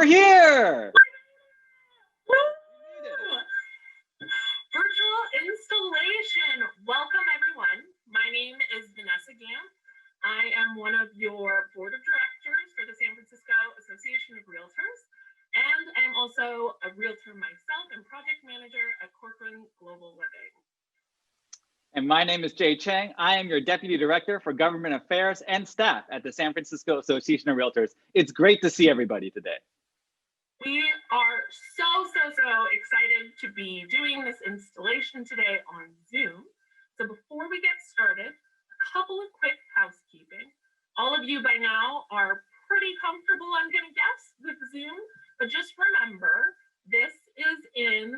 We're here! Virtual installation. Welcome, everyone. My name is Vanessa Gamp. I am one of your board of directors for the San Francisco Association of Realtors, and I am also a realtor myself and project manager at Corcoran Global Living. And my name is Cheng. I am your Deputy Director for Government Affairs and Staff at the San Francisco Association of Realtors. It's great to see everybody today. We are so excited to be doing this installation today on Zoom. So before we get started, a couple of quick housekeeping. All of you by now are pretty comfortable, I'm going to guess, with Zoom, but just remember, this is in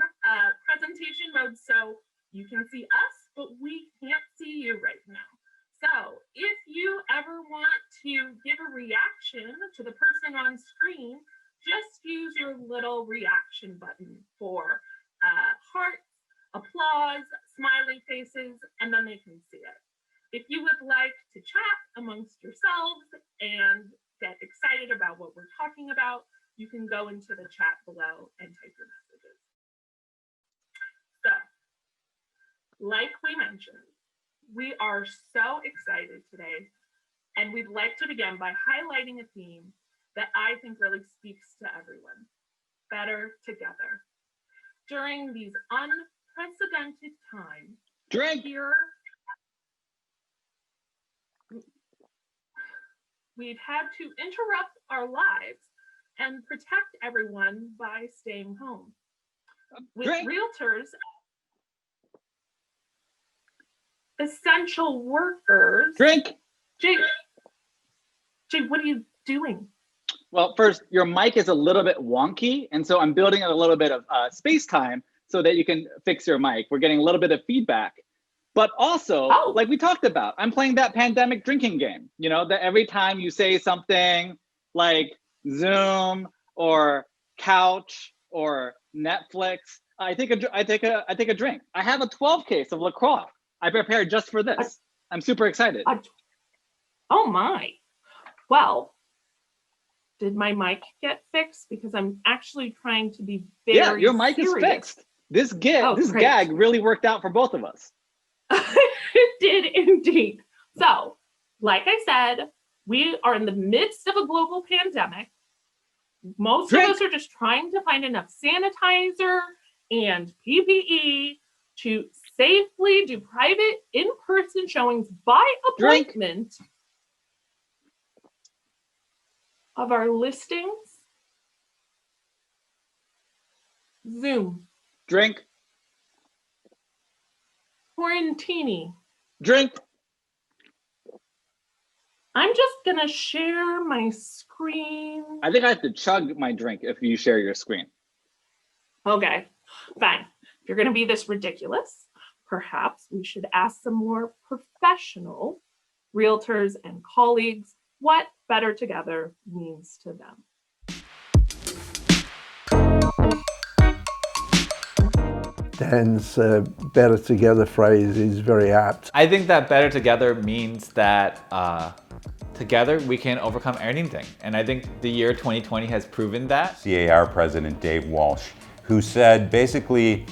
presentation mode, so you can see us, but we can't see you right now. So if you ever want to give a reaction to the person on screen, just use your little reaction button for hearts, applause, smiley faces, and then they can see it. If you would like to chat amongst yourselves and get excited about what we're talking about, you can go into the chat below and type your messages. So, like we mentioned, we are so excited today, and we'd like to begin by highlighting a theme that I think really speaks to everyone: better together. During these unprecedented times, we've had to interrupt our lives and protect everyone by staying home. With realtors, essential workers. Jay, what are you doing? Well, first, your mic is a little bit wonky, and so I'm building a little bit of space time so that you can fix your mic. We're getting a little bit of feedback. But also, like we talked about, I'm playing that pandemic drinking game. You know, that every time you say something like Zoom or couch or Netflix, I take a drink. I have a 12 case of LaCroix. I prepared just for this. I'm super excited. Oh my. Well, did my mic get fixed? Because I'm actually trying to be very Yeah, your mic serious. is fixed. This gag really worked out for both of us. It did indeed. So, like I said, we are in the midst of a global pandemic. Most of us are just trying to find enough sanitizer and PPE to safely do private in-person showings by appointment of our listings. Zoom. Drink. Quarantini. Drink. I'm just gonna share my screen. I think I have to chug my drink if you share your screen. Okay, fine. If you're gonna be this ridiculous, perhaps we should ask some more professional realtors and colleagues what better together means to them. Dan's better together phrase is very apt. I think that better together means that together we can overcome anything. And I think the year 2020 has proven that. SFAR President Dave Walsh, who said basically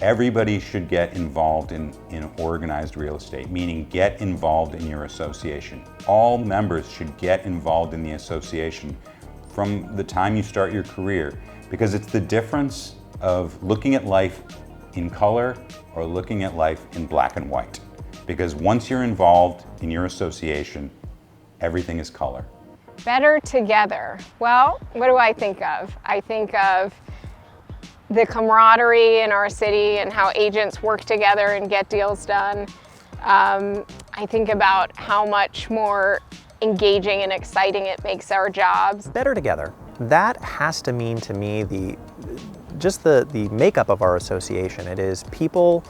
everybody should get involved in organized real estate, meaning get involved in your association. All members should get involved in the association from the time you start your career, because it's the difference of looking at life in color or looking at life in black and white. Because once you're involved in your association, everything is color. Better together. Well, what do I think of? I think of the camaraderie in our city and how agents work together and get deals done. I think about how much more engaging and exciting it makes our jobs. Better together. That has to mean to me just the makeup of our association. It is people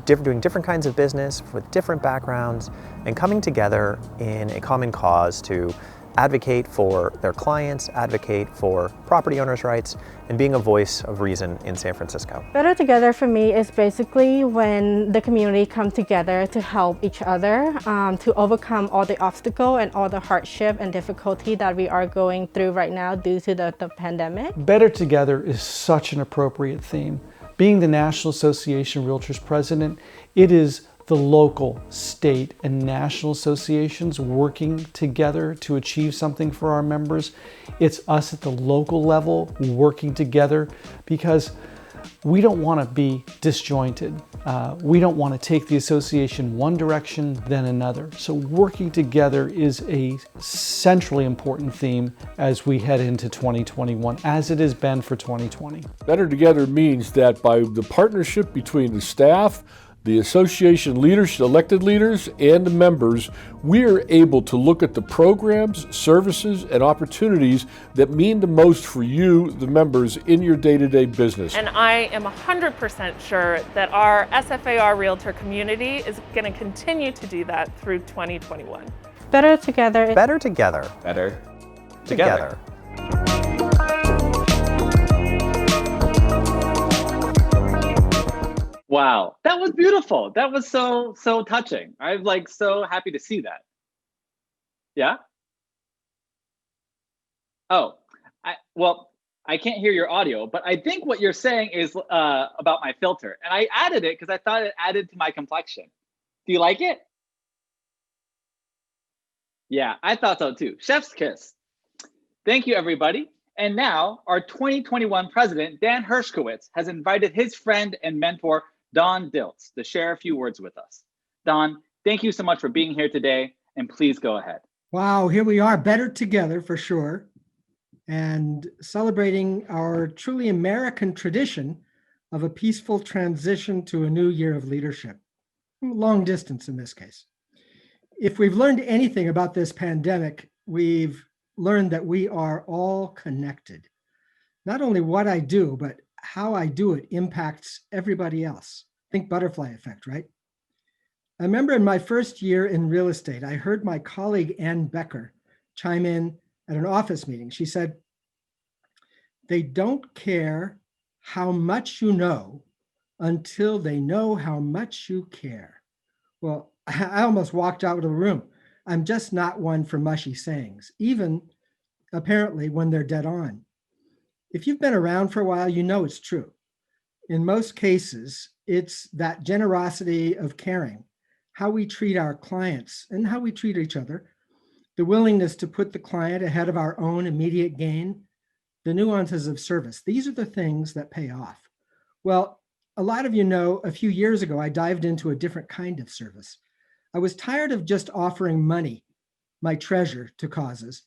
doing different kinds of business with different backgrounds and coming together in a common cause to advocate for their clients, advocate for property owners' rights, and being a voice of reason in San Francisco. Better Together for me is basically when the community come together to help each other, to overcome all the obstacle and all the hardship and difficulty that we are going through right now due to the pandemic. Better Together is such an appropriate theme. Being the National Association of Realtors president, it is the local, state, and national associations working together to achieve something for our members. It's us at the local level working together because we don't want to be disjointed. We don't want to take the association one direction, then another. So working together is a centrally important theme as we head into 2021, as it has been for 2020. Better Together means that by the partnership between the staff, the association leaders, elected leaders, and the members, we are able to look at the programs, services, and opportunities that mean the most for you, the members, in your day-to-day business. And I am 100% sure that our SFAR Realtor community is going to continue to do that through 2021. Better Together. Better together. Better Together. Wow, that was beautiful. That was so touching. I'm like so happy to see that. Yeah? Oh, I can't hear your audio, but I think what you're saying is about my filter. And I added it because I thought it added to my complexion. Do you like it? Yeah, I thought so too. Chef's kiss. Thank you, everybody. And now our 2021 president, Dan Hershkowitz, has invited his friend and mentor, Don Diltz, to share a few words with us. Don, thank you so much for being here today, and please go ahead. Wow, here we are, better together for sure, and celebrating our truly American tradition of a peaceful transition to a new year of leadership, long distance in this case. If we've learned anything about this pandemic, we've learned that we are all connected. Not only what I do, but how I do it impacts everybody else. Think butterfly effect, right? I remember in my first year in real estate, I heard my colleague Ann Becker chime in at an office meeting. She said, "They don't care how much you know until they know how much you care." Well, I almost walked out of the room. I'm just not one for mushy sayings, even apparently when they're dead on. If you've been around for a while, you know it's true. In most cases, it's that generosity of caring, how we treat our clients and how we treat each other, the willingness to put the client ahead of our own immediate gain, the nuances of service. These are the things that pay off. Well, a lot of you know, a few years ago, I dived into a different kind of service. I was tired of just offering money, my treasure, to causes.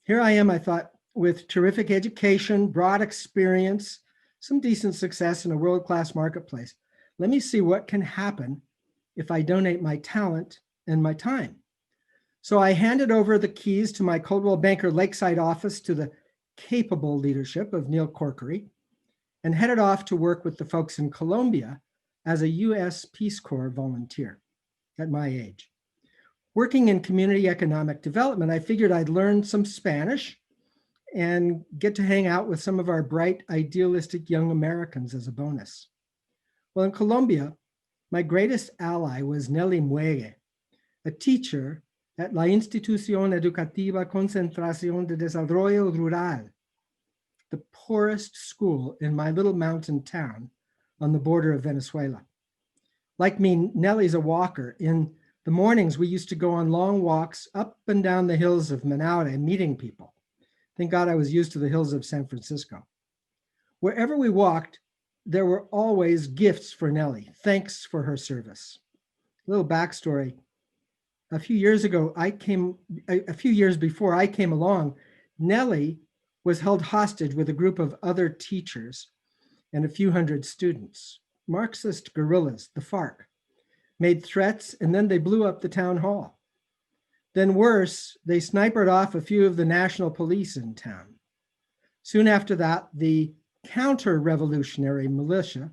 Here I am, I thought, with terrific education, broad experience, some decent success in a world-class marketplace. Let me see what can happen if I donate my talent and my time. So I handed over the keys to my Coldwell Banker Lakeside office to the capable leadership of Neil Corkery and headed off to work with the folks in Colombia as a US Peace Corps volunteer at my age. Working in community economic development, I figured I'd learn some Spanish and get to hang out with some of our bright, idealistic young Americans as a bonus. Well, in Colombia, my greatest ally was Nelly Muegue, a teacher at La Institución Educativa Concentración de Desarrollo Rural, the poorest school in my little mountain town on the border of Venezuela. Like me, Nelly's a walker. In the mornings, we used to go on long walks up and down the hills of Manaure meeting people. Thank God I was used to the hills of San Francisco. Wherever we walked, there were always gifts for Nelly. Thanks for her service. A little backstory. A few years before I came along, Nelly was held hostage with a group of other teachers and a few hundred students. Marxist guerrillas, the FARC, made threats and then they blew up the town hall. Then worse, they sniped off a few of the national police in town. Soon after that, the counter-revolutionary militia,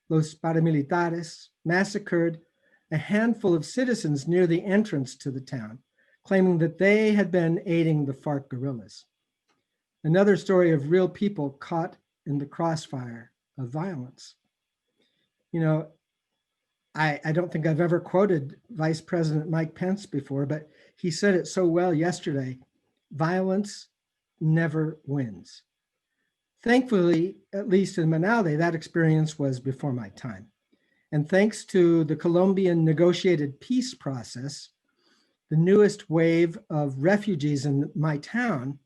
Los Paramilitares, massacred a handful of citizens near the entrance to the town. claiming that they had been aiding the FARC guerrillas. Another story of real people caught in the crossfire of violence. You know, I don't think I've ever quoted Vice President Mike Pence before, but he said it so well yesterday: violence never wins. Thankfully, at least in Manaude, that experience was before my time. And thanks to the Colombian negotiated peace process, the newest wave of refugees in my town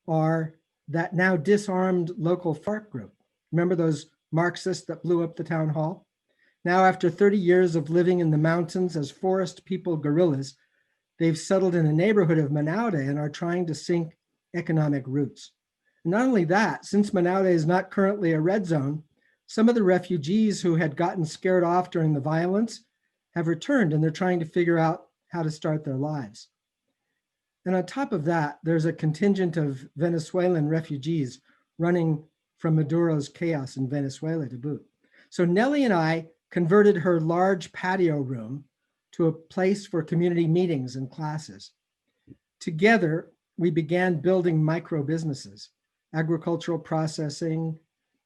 are that now disarmed local FARC group. Remember those Marxists that blew up the town hall? Now, after 30 years of living in the mountains as forest people guerrillas, they've settled in a neighborhood of Manaude and are trying to sink economic roots. And not only that, since Manaude is not currently a red zone, some of the refugees who had gotten scared off during the violence have returned, and they're trying to figure out how to start their lives. And on top of that, there's a contingent of Venezuelan refugees running from Maduro's chaos in Venezuela to boot. So Nellie and I converted her large patio room to a place for community meetings and classes. Together, we began building micro businesses. Agricultural processing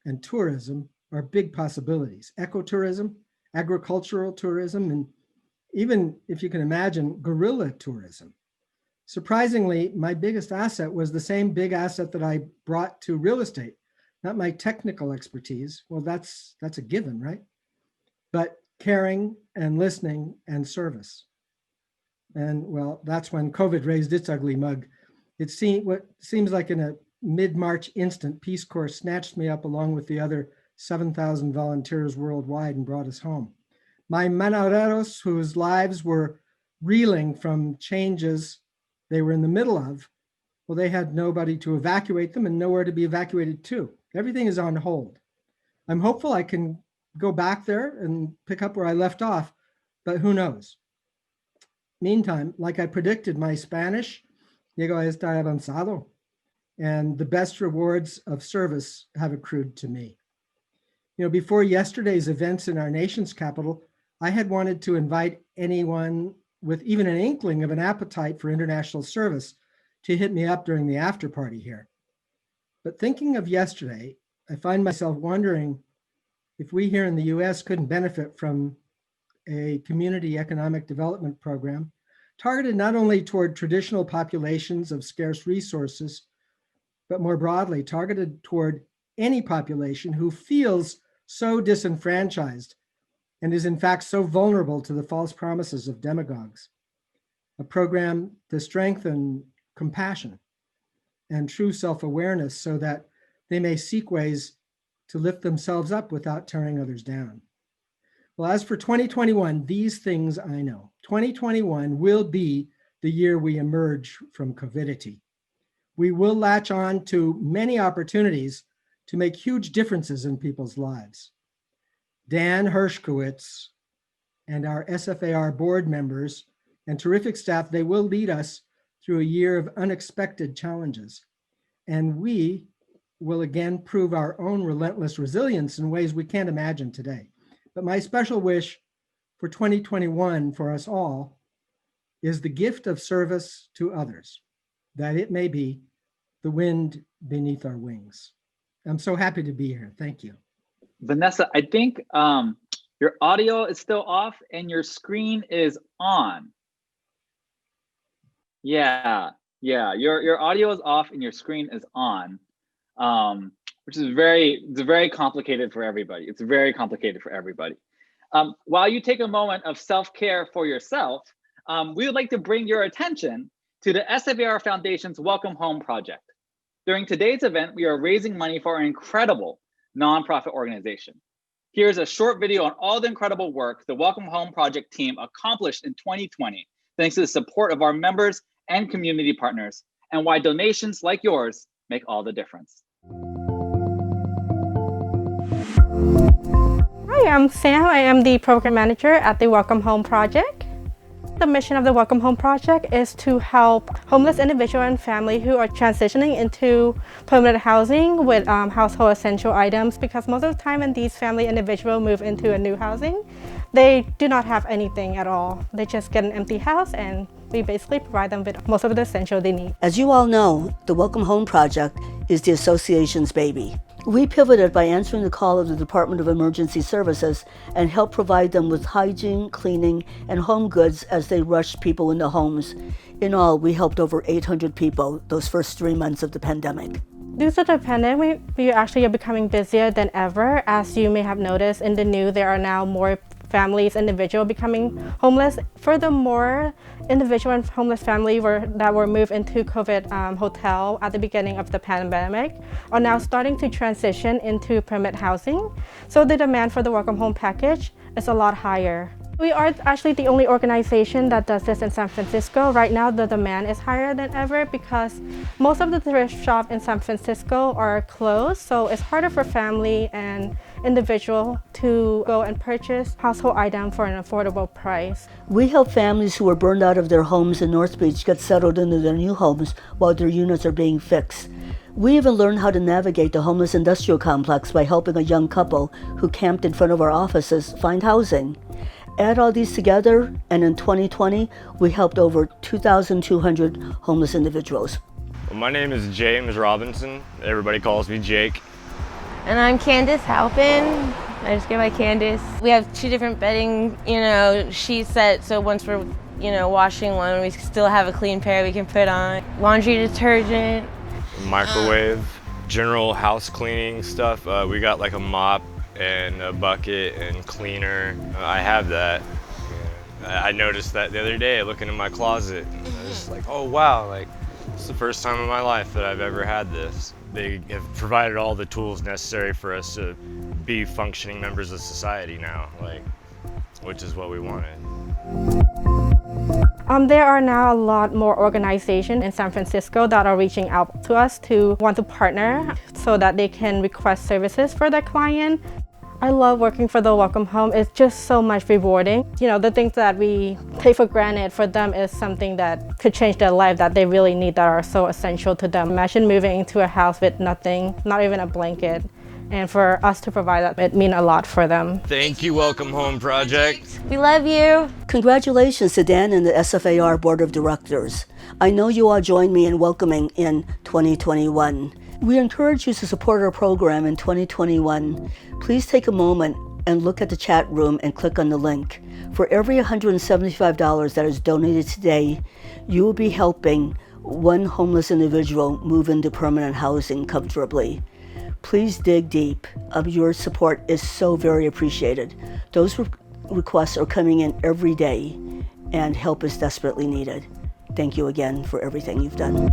and tourism are big possibilities. Ecotourism, agricultural tourism, and even, if you can imagine, guerrilla tourism. Surprisingly, my biggest asset was the same big asset that I brought to real estate, not my technical expertise. Well, that's a given, right? But caring and listening and service. And well, that's when COVID raised its ugly mug. What seems like in a mid-March instant, Peace Corps snatched me up along with the other 7,000 volunteers worldwide and brought us home. My Manauderos, whose lives were reeling from changes they were in the middle of, well, they had nobody to evacuate them and nowhere to be evacuated to. Everything is on hold. I'm hopeful I can go back there and pick up where I left off, but who knows? Meantime, like I predicted, my Spanish, llego está avanzado, and the best rewards of service have accrued to me. You know, before yesterday's events in our nation's capital, I had wanted to invite anyone with even an inkling of an appetite for international service to hit me up during the after party here. But thinking of yesterday, I find myself wondering if we here in the US couldn't benefit from a community economic development program targeted not only toward traditional populations of scarce resources, but more broadly targeted toward any population who feels so disenfranchised and is in fact so vulnerable to the false promises of demagogues. A program to strengthen compassion and true self-awareness so that they may seek ways to lift themselves up without tearing others down. Well, as for 2021, these things I know. 2021 will be the year we emerge from COVIDity. We will latch on to many opportunities to make huge differences in people's lives. Dan Hershkowitz and our SFAR board members and terrific staff, they will lead us through a year of unexpected challenges. And we will again prove our own relentless resilience in ways we can't imagine today. But my special wish for 2021 for us all is the gift of service to others, that it may be the wind beneath our wings. I'm so happy to be here. Thank you. Vanessa, I think your audio is still off and your screen is on. Yeah, your audio is off and your screen is on, which is very complicated for everybody. It's very complicated for everybody. While you take a moment of self-care for yourself, we would like to bring your attention to the SFAR Foundation's Welcome Home Project. During today's event, we are raising money for an incredible nonprofit organization. Here's a short video on all the incredible work the Welcome Home Project team accomplished in 2020, thanks to the support of our members and community partners, and why donations like yours make all the difference. Hi, I'm Sam. I am the program manager at the Welcome Home Project. The mission of the Welcome Home Project is to help homeless individuals and families who are transitioning into permanent housing with household essential items, because most of the time when these family individuals move into a new housing, they do not have anything at all. They just get an empty house, and we basically provide them with most of the essentials they need. As you all know, the Welcome Home Project is the association's baby. We pivoted by answering the call of the Department of Emergency Services and helped provide them with hygiene, cleaning, and home goods as they rushed people into homes. In all, we helped over 800 people those first 3 months of the pandemic. Due to the pandemic, we actually are becoming busier than ever. As you may have noticed in the news, there are now more families, individuals becoming homeless. Furthermore, individual and homeless families that were moved into COVID hotel at the beginning of the pandemic are now starting to transition into permanent housing. So the demand for the Welcome Home package is a lot higher. We are actually the only organization that does this in San Francisco. Right now, the demand is higher than ever because most of the thrift shops in San Francisco are closed, so it's harder for family and individual to go and purchase household items for an affordable price. We help families who are burned out of their homes in North Beach get settled into their new homes while their units are being fixed. We even learned how to navigate the homeless industrial complex by helping a young couple who camped in front of our offices find housing. Add all these together, and in 2020, we helped over 2,200 homeless individuals. Well, my name is James Robinson. Everybody calls me Jake. And I'm Candace Halpin. I just go by Candace. We have 2 different bedding, sheet sets, so once we're, washing one, we still have a clean pair we can put on. Laundry detergent. Microwave, general house cleaning stuff. We got like a mop and a bucket and cleaner. I have that. I noticed that the other day looking in my closet. And I was like, oh wow, it's the first time in my life that I've ever had this. They have provided all the tools necessary for us to be functioning members of society now, which is what we wanted. There are now a lot more organizations in San Francisco that are reaching out to us to want to partner so that they can request services for their client. I love working for the Welcome Home. It's just so much rewarding. The things that we take for granted for them is something that could change their life, that they really need, that are so essential to them. Imagine moving into a house with nothing, not even a blanket. And for us to provide that, it means a lot for them. Thank you, Welcome Home Project. We love you. Congratulations to Dan and the SFAR Board of Directors. I know you all joined me in welcoming in 2021. We encourage you to support our program in 2021. Please take a moment and look at the chat room and click on the link. For every $175 that is donated today, you will be helping one homeless individual move into permanent housing comfortably. Please dig deep. Your support is so very appreciated. Those requests are coming in every day, and help is desperately needed. Thank you again for everything you've done.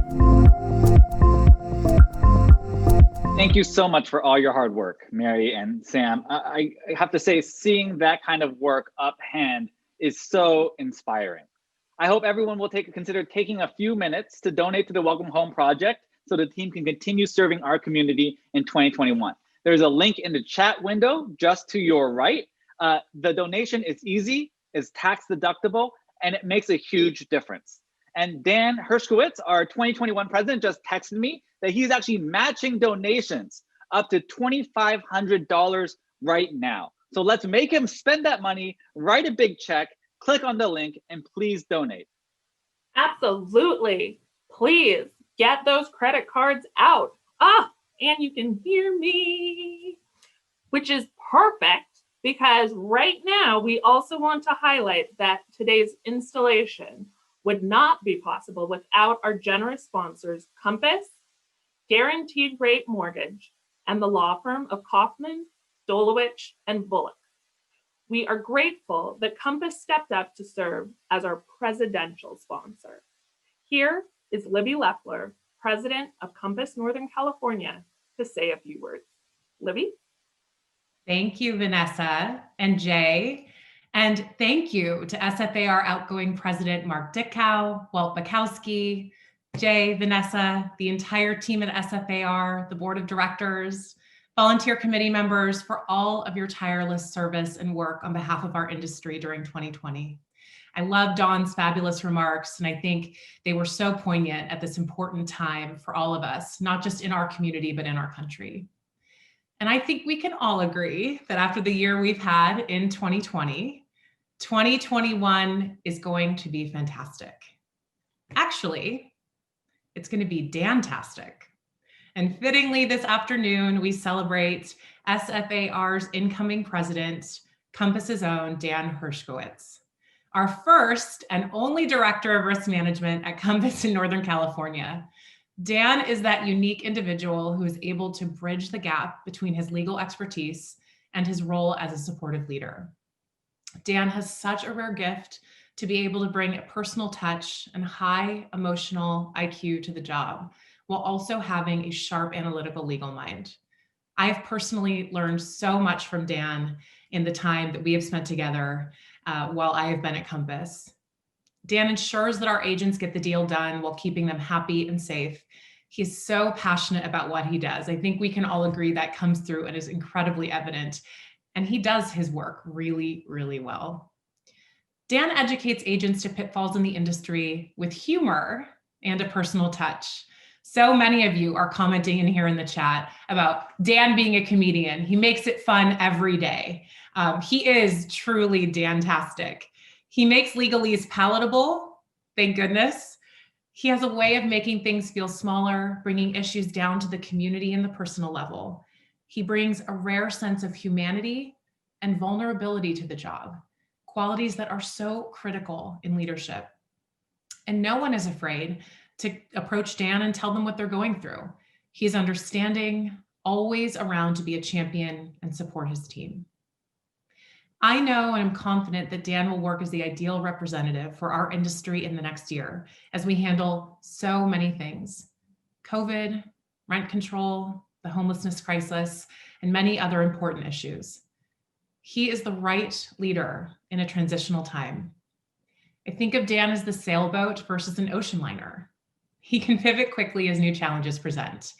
Thank you so much for all your hard work, Mary and Sam. I have to say, seeing that kind of work up hand is so inspiring. I hope everyone will consider taking a few minutes to donate to the Welcome Home Project so the team can continue serving our community in 2021. There's a link in the chat window just to your right. The donation is easy, is tax deductible, and it makes a huge difference. And Dan Hershkowitz, our 2021 president, just texted me that he's actually matching donations up to $2,500 right now. So let's make him spend that money, write a big check, click on the link, and please donate. Absolutely. Please get those credit cards out. And you can hear me, which is perfect because right now we also want to highlight that today's installation would not be possible without our generous sponsors, Compass, Guaranteed Rate Mortgage, and the law firm of Kaufman, Dolowich, and Bullock. We are grateful that Compass stepped up to serve as our presidential sponsor. Here is Libby Leffler, president of Compass Northern California, to say a few words. Libby? Thank you, Vanessa and Jay. And thank you to SFAR outgoing president Mark Dickow, Walt Bukowski, Jay, Vanessa, the entire team at SFAR, the board of directors, volunteer committee members for all of your tireless service and work on behalf of our industry during 2020. I love Dawn's fabulous remarks, and I think they were so poignant at this important time for all of us, not just in our community, but in our country. And I think we can all agree that after the year we've had in 2020, 2021 is going to be fantastic. Actually, it's going to be Dan-tastic. And fittingly, this afternoon, we celebrate SFAR's incoming president, Compass's own Dan Hershkowitz, our first and only director of risk management at Compass in Northern California. Dan is that unique individual who is able to bridge the gap between his legal expertise and his role as a supportive leader. Dan has such a rare gift to be able to bring a personal touch and high emotional IQ to the job, while also having a sharp analytical legal mind. I've personally learned so much from Dan in the time that we have spent together while I have been at Compass. Dan ensures that our agents get the deal done while keeping them happy and safe. He's so passionate about what he does. I think we can all agree that comes through and is incredibly evident. And he does his work really, really well. Dan educates agents to pitfalls in the industry with humor and a personal touch. So many of you are commenting in here in the chat about Dan being a comedian. He makes it fun every day. He is truly Dan-tastic. He makes legalese palatable, thank goodness. He has a way of making things feel smaller, bringing issues down to the community and the personal level. He brings a rare sense of humanity and vulnerability to the job, qualities that are so critical in leadership. And no one is afraid to approach Dan and tell them what they're going through. He's understanding, always around to be a champion and support his team. I know and I'm confident that Dan will work as the ideal representative for our industry in the next year as we handle so many things: COVID, rent control, the homelessness crisis, and many other important issues. He is the right leader in a transitional time. I think of Dan as the sailboat versus an ocean liner. He can pivot quickly as new challenges present.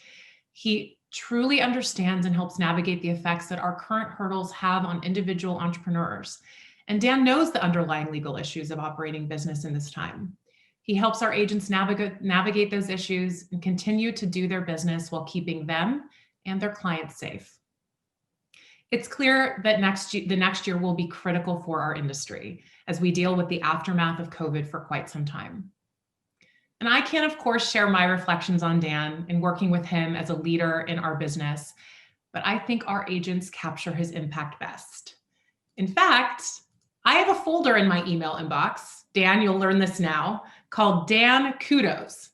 He truly understands and helps navigate the effects that our current hurdles have on individual entrepreneurs. And Dan knows the underlying legal issues of operating business in this time. He helps our agents navigate those issues and continue to do their business while keeping them and their clients safe. It's clear that the next year will be critical for our industry as we deal with the aftermath of COVID for quite some time. And I can, of course, share my reflections on Dan and working with him as a leader in our business, but I think our agents capture his impact best. In fact, I have a folder in my email inbox, Dan, you'll learn this now, called Dan Kudos,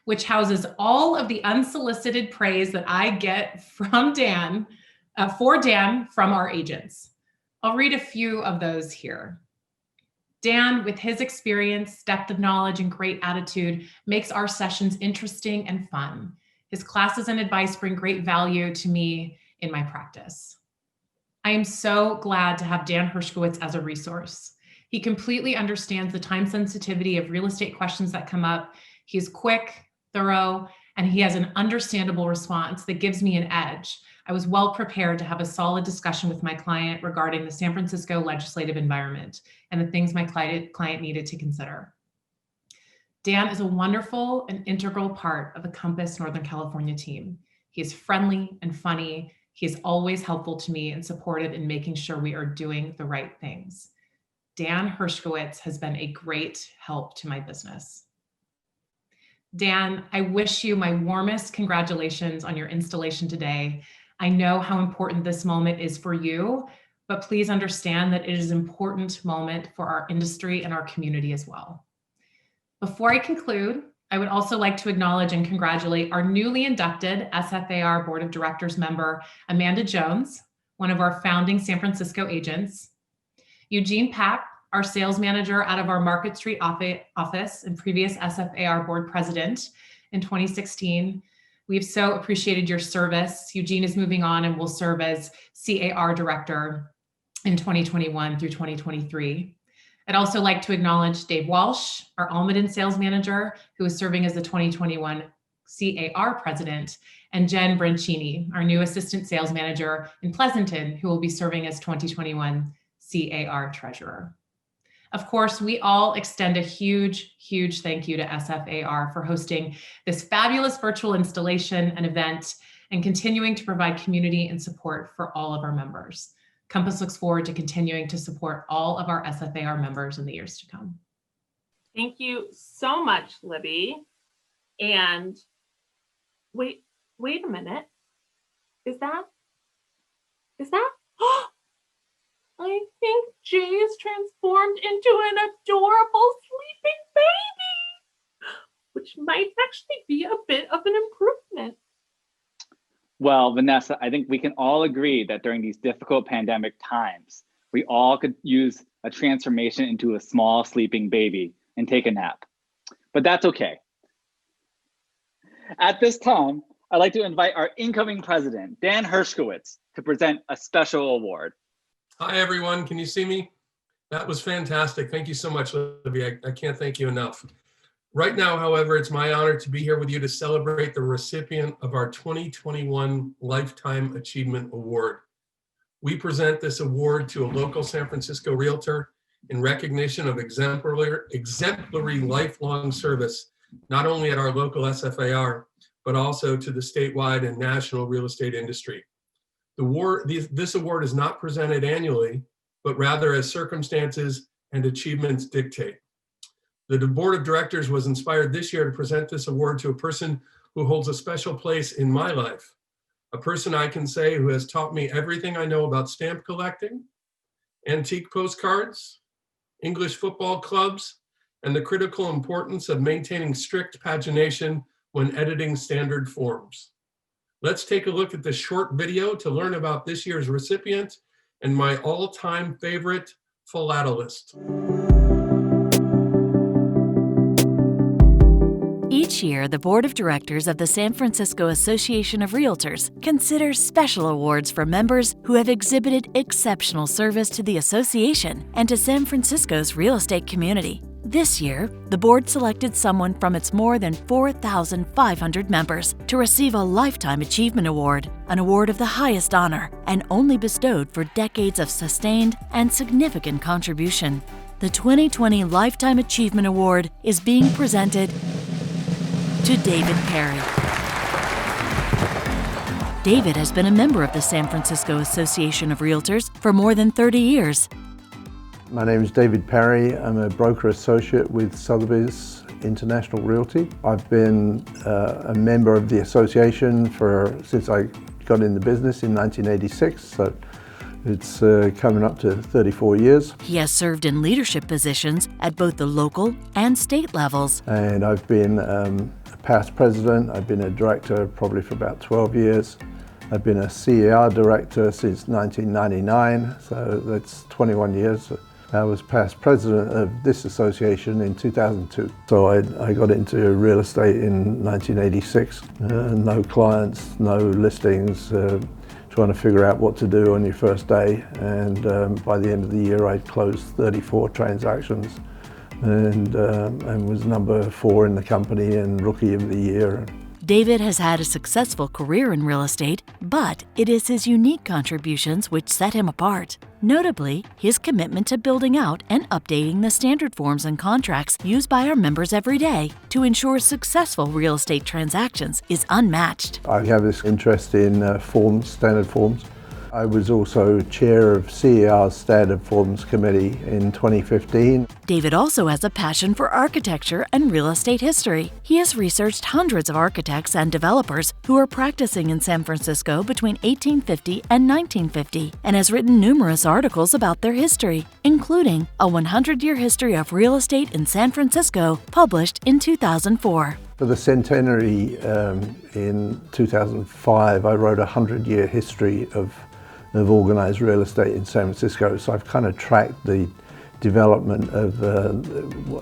which houses all of the unsolicited praise that I get from Dan, for Dan from our agents. I'll read a few of those here. Dan, with his experience, depth of knowledge, and great attitude, makes our sessions interesting and fun. His classes and advice bring great value to me in my practice. I am so glad to have Dan Hershkowitz as a resource. He completely understands the time sensitivity of real estate questions that come up. He's quick, thorough, and he has an understandable response that gives me an edge. I was well prepared to have a solid discussion with my client regarding the San Francisco legislative environment and the things my client needed to consider. Dan is a wonderful and integral part of the Compass Northern California team. He is friendly and funny. He is always helpful to me and supportive in making sure we are doing the right things. Dan Hershkowitz has been a great help to my business. Dan, I wish you my warmest congratulations on your installation today. I know how important this moment is for you, but please understand that it is an important moment for our industry and our community as well. Before I conclude, I would also like to acknowledge and congratulate our newly inducted SFAR Board of Directors member, Amanda Jones, one of our founding San Francisco agents, Eugene Pack, our sales manager out of our Market Street office and previous SFAR board president in 2016. We've so appreciated your service. Eugene is moving on and will serve as CAR director in 2021 through 2023. I'd also like to acknowledge Dave Walsh, our Almaden sales manager, who is serving as the 2021 CAR president, and Jen Brancini, our new assistant sales manager in Pleasanton, who will be serving as 2021 CAR treasurer. Of course, we all extend a huge, huge thank you to SFAR for hosting this fabulous virtual installation and event and continuing to provide community and support for all of our members. Compass looks forward to continuing to support all of our SFAR members in the years to come. Thank you so much, Libby. And wait a minute. Is that? I think Jay is transformed into an adorable sleeping baby, which might actually be a bit of an improvement. Well, Vanessa, I think we can all agree that during these difficult pandemic times, we all could use a transformation into a small sleeping baby and take a nap. But that's okay. At this time, I'd like to invite our incoming president, Dan Hershkowitz, to present a special award. Hi, everyone. Can you see me? That was fantastic. Thank you so much, Libby. I can't thank you enough. Right now, however, it's my honor to be here with you to celebrate the recipient of our 2021 Lifetime Achievement Award. We present this award to a local San Francisco realtor in recognition of exemplary lifelong service, not only at our local SFAR, but also to the statewide and national real estate industry. This award is not presented annually, but rather as circumstances and achievements dictate. The board of directors was inspired this year to present this award to a person who holds a special place in my life, a person I can say who has taught me everything I know about stamp collecting, antique postcards, English football clubs, and the critical importance of maintaining strict pagination when editing standard forms. Let's take a look at this short video to learn about this year's recipient and my all-time favorite philatelist. Each year, the Board of Directors of the San Francisco Association of Realtors considers special awards for members who have exhibited exceptional service to the association and to San Francisco's real estate community. This year, the board selected someone from its more than 4,500 members to receive a Lifetime Achievement Award, an award of the highest honor and only bestowed for decades of sustained and significant contribution. The 2020 Lifetime Achievement Award is being presented to David Perry. David has been a member of the San Francisco Association of Realtors for more than 30 years. My name is David Perry. I'm a broker associate with Sotheby's International Realty. I've been a member of the association since I got in the business in 1986, so it's coming up to 34 years. He has served in leadership positions at both the local and state levels. And I've been a past president. I've been a director probably for about 12 years. I've been a CER director since 1999, so that's 21 years. I was past president of this association in 2002. So I got into real estate in 1986. No clients, no listings, trying to figure out what to do on your first day. And by the end of the year, I'd closed 34 transactions and was number 4 in the company and Rookie of the Year. David has had a successful career in real estate, but it is his unique contributions which set him apart. Notably, his commitment to building out and updating the standard forms and contracts used by our members every day to ensure successful real estate transactions is unmatched. I have this interest in forms, standard forms. I was also chair of CER's Standard Forms Committee in 2015. David also has a passion for architecture and real estate history. He has researched hundreds of architects and developers who were practicing in San Francisco between 1850 and 1950 and has written numerous articles about their history, including a 100-year history of real estate in San Francisco published in 2004. For the centenary in 2005, I wrote a 100-year history of organized real estate in San Francisco. So I've kind of tracked the development of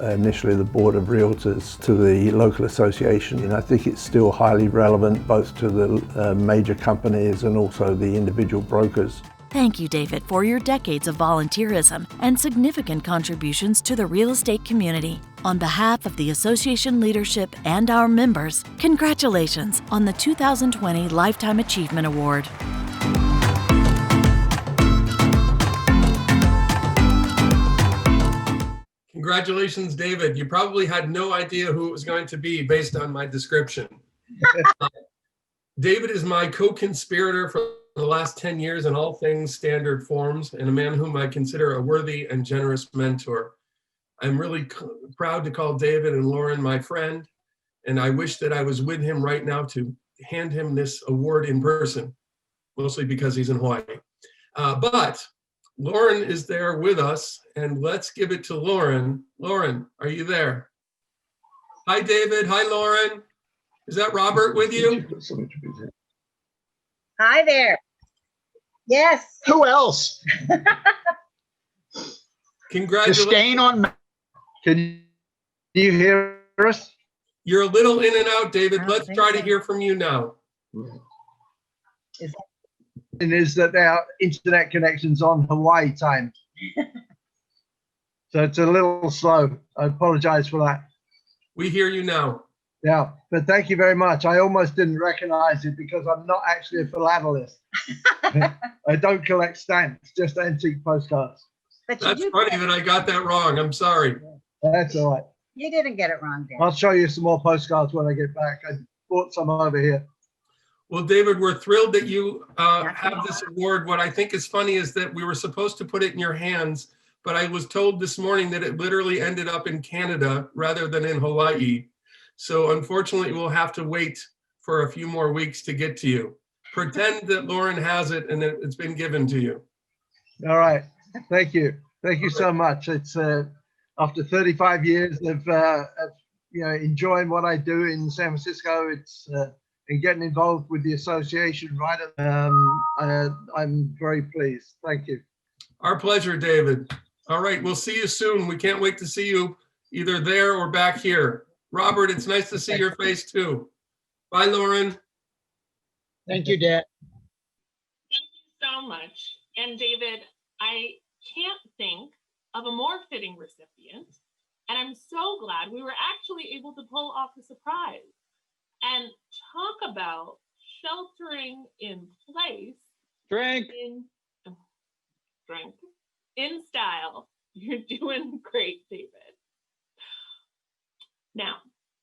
initially the Board of Realtors to the local association. And I think it's still highly relevant both to the major companies and also the individual brokers. Thank you, David, for your decades of volunteerism and significant contributions to the real estate community. On behalf of the association leadership and our members, congratulations on the 2020 Lifetime Achievement Award. Congratulations, David. You probably had no idea who it was going to be based on my description. David is my co-conspirator for the last 10 years in all things standard forms, and a man whom I consider a worthy and generous mentor. I'm really proud to call David and Lauren my friend, and I wish that I was with him right now to hand him this award in person, mostly because he's in Hawaii. But Lauren is there with us, and let's give it to Lauren. Lauren, are you there? Hi, David. Hi, Lauren. Is that Robert with you? Hi there. Yes. Who else? Congratulations. The stain on. Can you hear us? You're a little in and out, David. Let's try to hear from you now. Is that our internet connection's on Hawaii time? So it's a little slow. I apologize for that. We hear you now. Yeah, but thank you very much. I almost didn't recognize it because I'm not actually a philatelist. I don't collect stamps, just antique postcards. But that's funny that I got that wrong. I'm sorry. That's all right. You didn't get it wrong, Dan. I'll show you some more postcards when I get back. I bought some over here. Well, David, we're thrilled that you have this award. What I think is funny is that we were supposed to put it in your hands, but I was told this morning that it literally ended up in Canada rather than in Hawaii. So unfortunately, we'll have to wait for a few more weeks to get to you. Pretend that Lauren has it and that it's been given to you. All right. Thank you. Thank you so much. It's after 35 years of enjoying what I do in San Francisco. It's and getting involved with the association right I'm very pleased. Thank you. Our pleasure, David. All right, we'll see you soon. We can't wait to see you either there or back here. Robert, it's nice to see your face too. Bye, Lauren. Thank you, Dad. Thank you so much. And David, I can't think of a more fitting recipient. And I'm so glad we were actually able to pull off the surprise and talk about sheltering in place. Drink. In style. You're doing great, David. Now,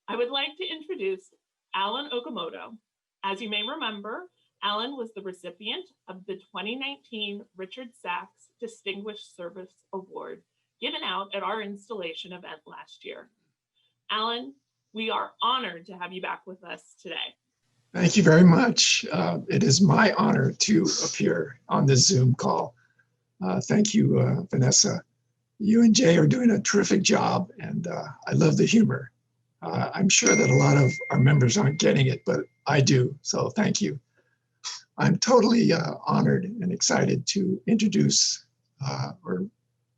I would like to introduce Alan Okamoto. As you may remember, Alan was the recipient of the 2019 Richard Sachs Distinguished Service Award given out at our installation event last year. Alan, we are honored to have you back with us today. Thank you very much. It is my honor to appear on this Zoom call. Thank you, Vanessa. You and Jay are doing a terrific job, and I love the humor. I'm sure that a lot of our members aren't getting it, but I do, so thank you. I'm totally honored and excited to introduce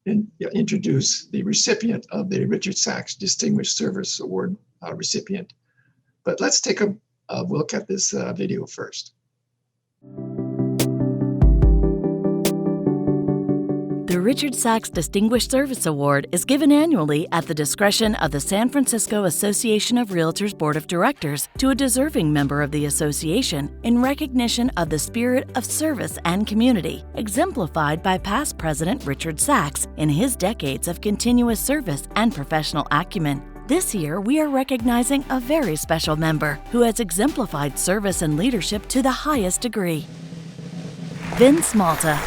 the recipient of the Richard Sachs Distinguished Service Award recipient. But let's take a look at this video first. The Richard Sachs Distinguished Service Award is given annually at the discretion of the San Francisco Association of Realtors Board of Directors to a deserving member of the association in recognition of the spirit of service and community, exemplified by past President Richard Sachs in his decades of continuous service and professional acumen. This year, we are recognizing a very special member who has exemplified service and leadership to the highest degree. Vince Malta.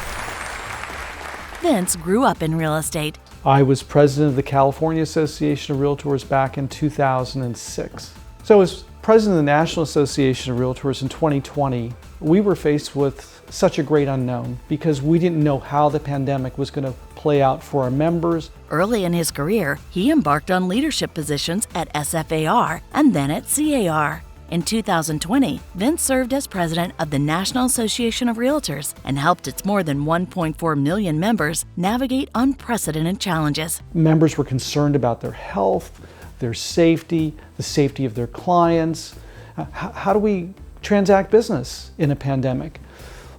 Vince grew up in real estate. I was president of the California Association of Realtors back in 2006. So as president of the National Association of Realtors in 2020, we were faced with such a great unknown because we didn't know how the pandemic was going to play out for our members. Early in his career, he embarked on leadership positions at SFAR and then at CAR. In 2020, Vince served as president of the National Association of Realtors and helped its more than 1.4 million members navigate unprecedented challenges. Members were concerned about their health, their safety, the safety of their clients. How do we transact business in a pandemic?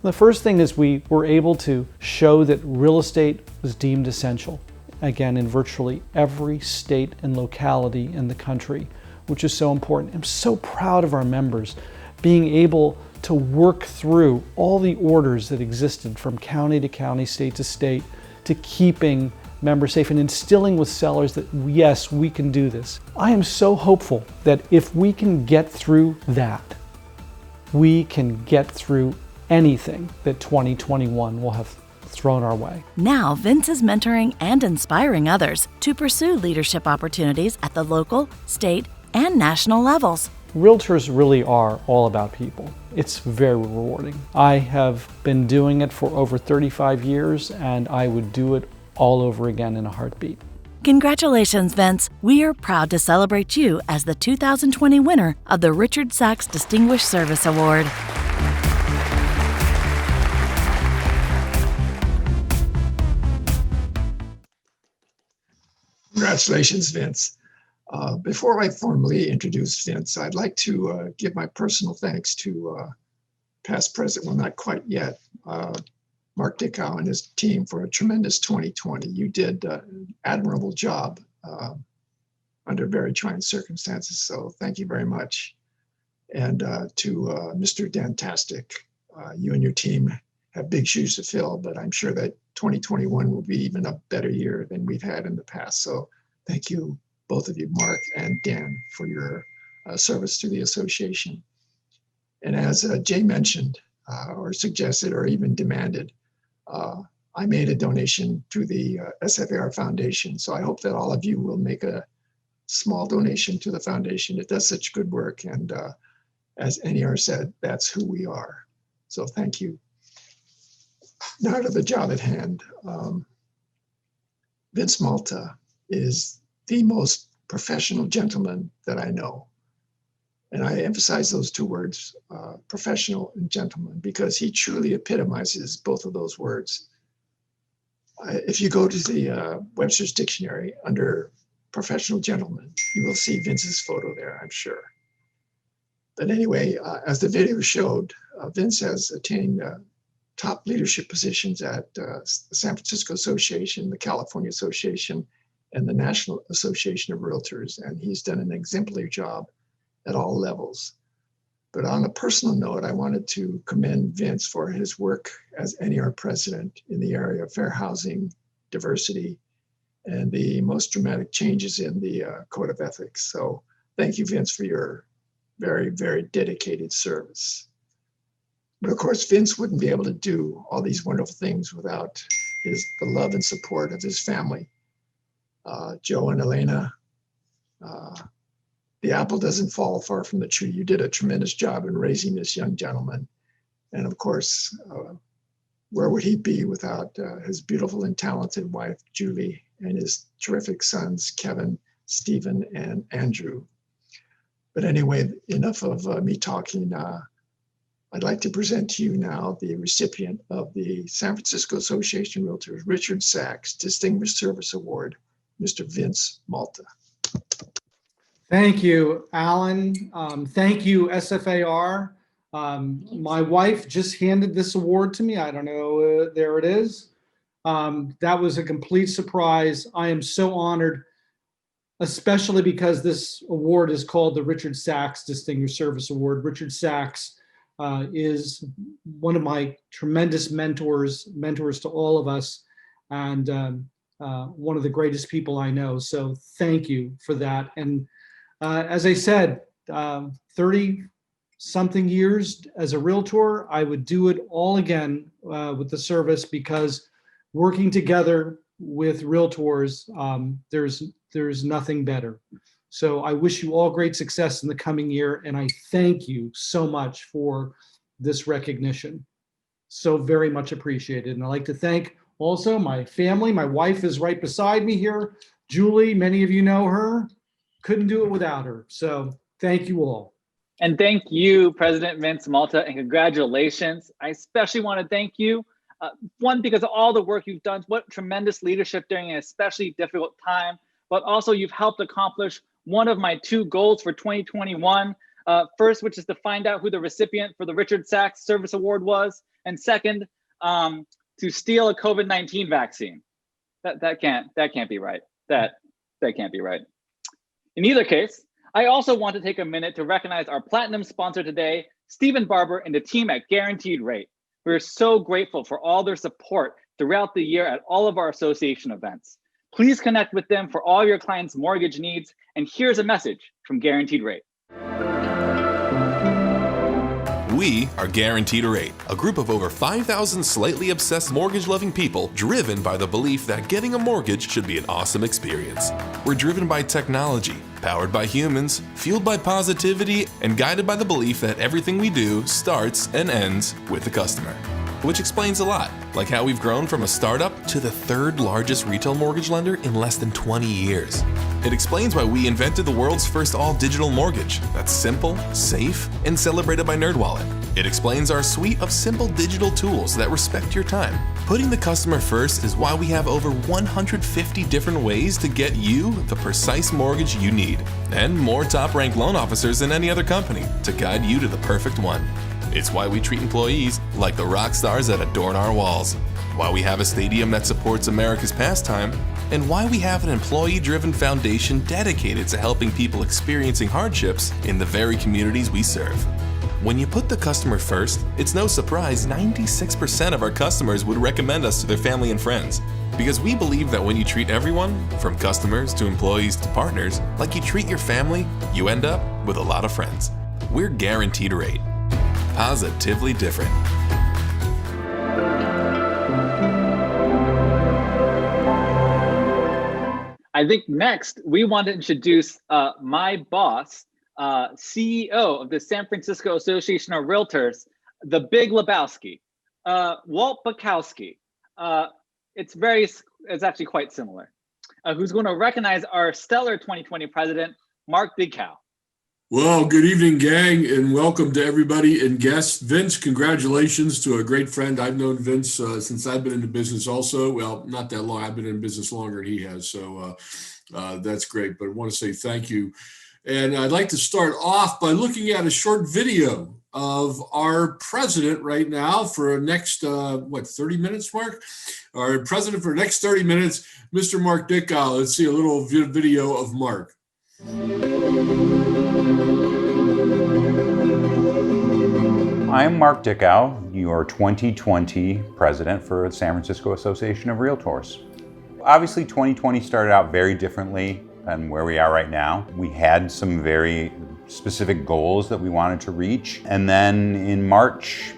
The first thing is we were able to show that real estate was deemed essential, again, in virtually every state and locality in the country, which is so important. I'm so proud of our members being able to work through all the orders that existed from county to county, state to state, to keeping members safe and instilling with sellers that, yes, we can do this. I am so hopeful that if we can get through that, we can get through anything that 2021 will have thrown our way. Now, Vince is mentoring and inspiring others to pursue leadership opportunities at the local, state, and national levels. Realtors really are all about people. It's very rewarding. I have been doing it for over 35 years, and I would do it all over again in a heartbeat. Congratulations, Vince. We are proud to celebrate you as the 2020 winner of the Richard Sachs Distinguished Service Award. Congratulations, Vince. Before I formally introduce Vince, I'd like to give my personal thanks to past president, well, not quite yet, Mark Dickow and his team for a tremendous 2020. You did an admirable job under very trying circumstances, so thank you very much. And to Mr. Dantastic, you and your team have big shoes to fill, but I'm sure that 2021 will be even a better year than we've had in the past. So thank you, both of you, Mark and Dan, for your service to the association. And as Jay mentioned, or suggested, or even demanded, I made a donation to the SFAR Foundation. So I hope that all of you will make a small donation to the foundation. It does such good work. And as NER said, that's who we are. So thank you. Now to the job at hand. Vince Malta is the most professional gentleman that I know. And I emphasize those two words, professional and gentleman, because he truly epitomizes both of those words. If you go to the Webster's Dictionary under professional gentleman, you will see Vince's photo there, I'm sure. But anyway, as the video showed, Vince has attained top leadership positions at the San Francisco Association, the California Association, and the National Association of Realtors. And he's done an exemplary job at all levels. But on a personal note, I wanted to commend Vince for his work as NER president in the area of fair housing, diversity, and the most dramatic changes in the code of ethics. So thank you, Vince, for your very, very dedicated service. But of course, Vince wouldn't be able to do all these wonderful things without the love and support of his family. Joe and Elena, the apple doesn't fall far from the tree. You did a tremendous job in raising this young gentleman. And of course, where would he be without his beautiful and talented wife, Julie, and his terrific sons, Kevin, Stephen, and Andrew. But anyway, enough of me talking. I'd like to present to you now the recipient of the San Francisco Association of Realtors Richard Sachs Distinguished Service Award, Mr. Vince Malta. Thank you, Alan. Thank you, SFAR. My wife just handed this award to me. I don't know, there it is. That was a complete surprise. I am so honored, especially because this award is called the Richard Sachs Distinguished Service Award. Richard Sachs is one of my tremendous mentors to all of us, and one of the greatest people I know. So thank you for that. And as I said, 30-something years as a realtor, I would do it all again with the service, because working together with realtors, there's nothing better. So I wish you all great success in the coming year, and I thank you so much for this recognition. So very much appreciated. And I'd like to thank also my family. My wife is right beside me here. Julie, many of you know her. Couldn't do it without her. So thank you all. And thank you, President Vince Malta, and congratulations. I especially want to thank you, one, because of all the work you've done, what tremendous leadership during an especially difficult time, but also you've helped accomplish one of my two goals for 2021. First, which is to find out who the recipient for the Richard Sachs Service Award was, and second, to steal a COVID-19 vaccine. That can't be right. That can't be right. In either case, I also want to take a minute to recognize our platinum sponsor today, Stephen Barber and the team at Guaranteed Rate. We're so grateful for all their support throughout the year at all of our association events. Please connect with them for all your clients' mortgage needs. And here's a message from Guaranteed Rate. We are Guaranteed Rate, a group of over 5,000 slightly obsessed mortgage-loving people driven by the belief that getting a mortgage should be an awesome experience. We're driven by technology, powered by humans, fueled by positivity, and guided by the belief that everything we do starts and ends with the customer. Which explains a lot, like how we've grown from a startup to the third largest retail mortgage lender in less than 20 years. It explains why we invented the world's first all-digital mortgage that's simple, safe, and celebrated by NerdWallet. It explains our suite of simple digital tools that respect your time. Putting the customer first is why we have over 150 different ways to get you the precise mortgage you need, and more top-ranked loan officers than any other company to guide you to the perfect one. It's why we treat employees like the rock stars that adorn our walls, why we have a stadium that supports America's pastime, and why we have an employee-driven foundation dedicated to helping people experiencing hardships in the very communities we serve. When you put the customer first, it's no surprise 96% of our customers would recommend us to their family and friends. Because we believe that when you treat everyone, from customers to employees to partners, like you treat your family, you end up with a lot of friends. We're Guaranteed Rate. Positively different. I think next we want to introduce my boss, CEO of the San Francisco Association of Realtors, the Big Lebowski, Walt Bukowski. It's actually quite similar. Who's going to recognize our stellar 2020 president, Mark Dickow. Well, good evening, gang, and welcome to everybody and guests. Vince, congratulations to a great friend. I've known Vince since I've been in the business also. Well, not that long. I've been in business longer than he has, so that's great. But I want to say thank you. And I'd like to start off by looking at a short video of our president right now for the next, 30 minutes, Mark? Our president for the next 30 minutes, Mr. Mark Dickow. Let's see a little video of Mark. I'm Mark Dickow, your 2020 president for the San Francisco Association of Realtors. Obviously, 2020 started out very differently than where we are right now. We had some very specific goals that we wanted to reach. And then in March,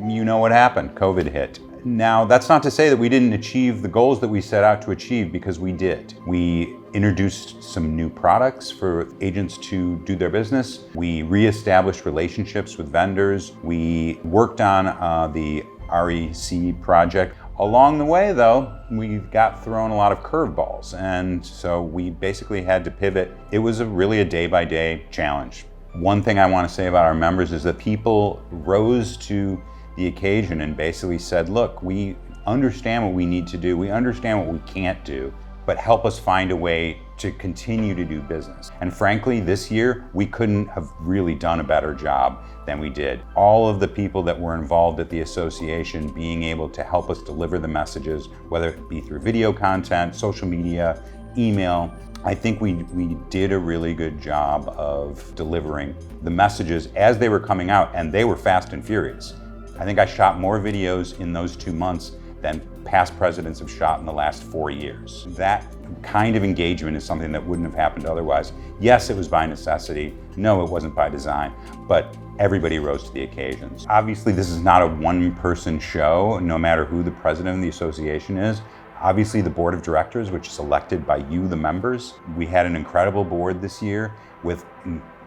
you know what happened, COVID hit. Now, that's not to say that we didn't achieve the goals that we set out to achieve, because we did. We introduced some new products for agents to do their business. We reestablished relationships with vendors. We worked on the REC project. Along the way, though, we got thrown a lot of curveballs, and so we basically had to pivot. It was really a day-by-day challenge. One thing I want to say about our members is that people rose to the occasion and basically said, look, we understand what we need to do, we understand what we can't do, but help us find a way to continue to do business. And frankly, this year, we couldn't have really done a better job than we did. All of the people that were involved at the association being able to help us deliver the messages, whether it be through video content, social media, email, I think we did a really good job of delivering the messages as they were coming out, and they were fast and furious. I think I shot more videos in those 2 months than past presidents have shot in the last 4 years. That kind of engagement is something that wouldn't have happened otherwise. Yes, it was by necessity. No, it wasn't by design, but everybody rose to the occasions. Obviously, this is not a one-person show, no matter who the president of the association is. Obviously, the board of directors, which is elected by you, the members. We had an incredible board this year with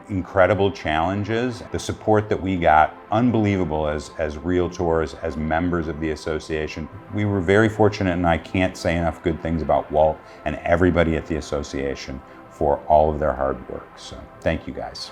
incredible challenges. The support that we got, unbelievable as realtors, as members of the association. We were very fortunate, and I can't say enough good things about Walt and everybody at the association for all of their hard work. So thank you guys.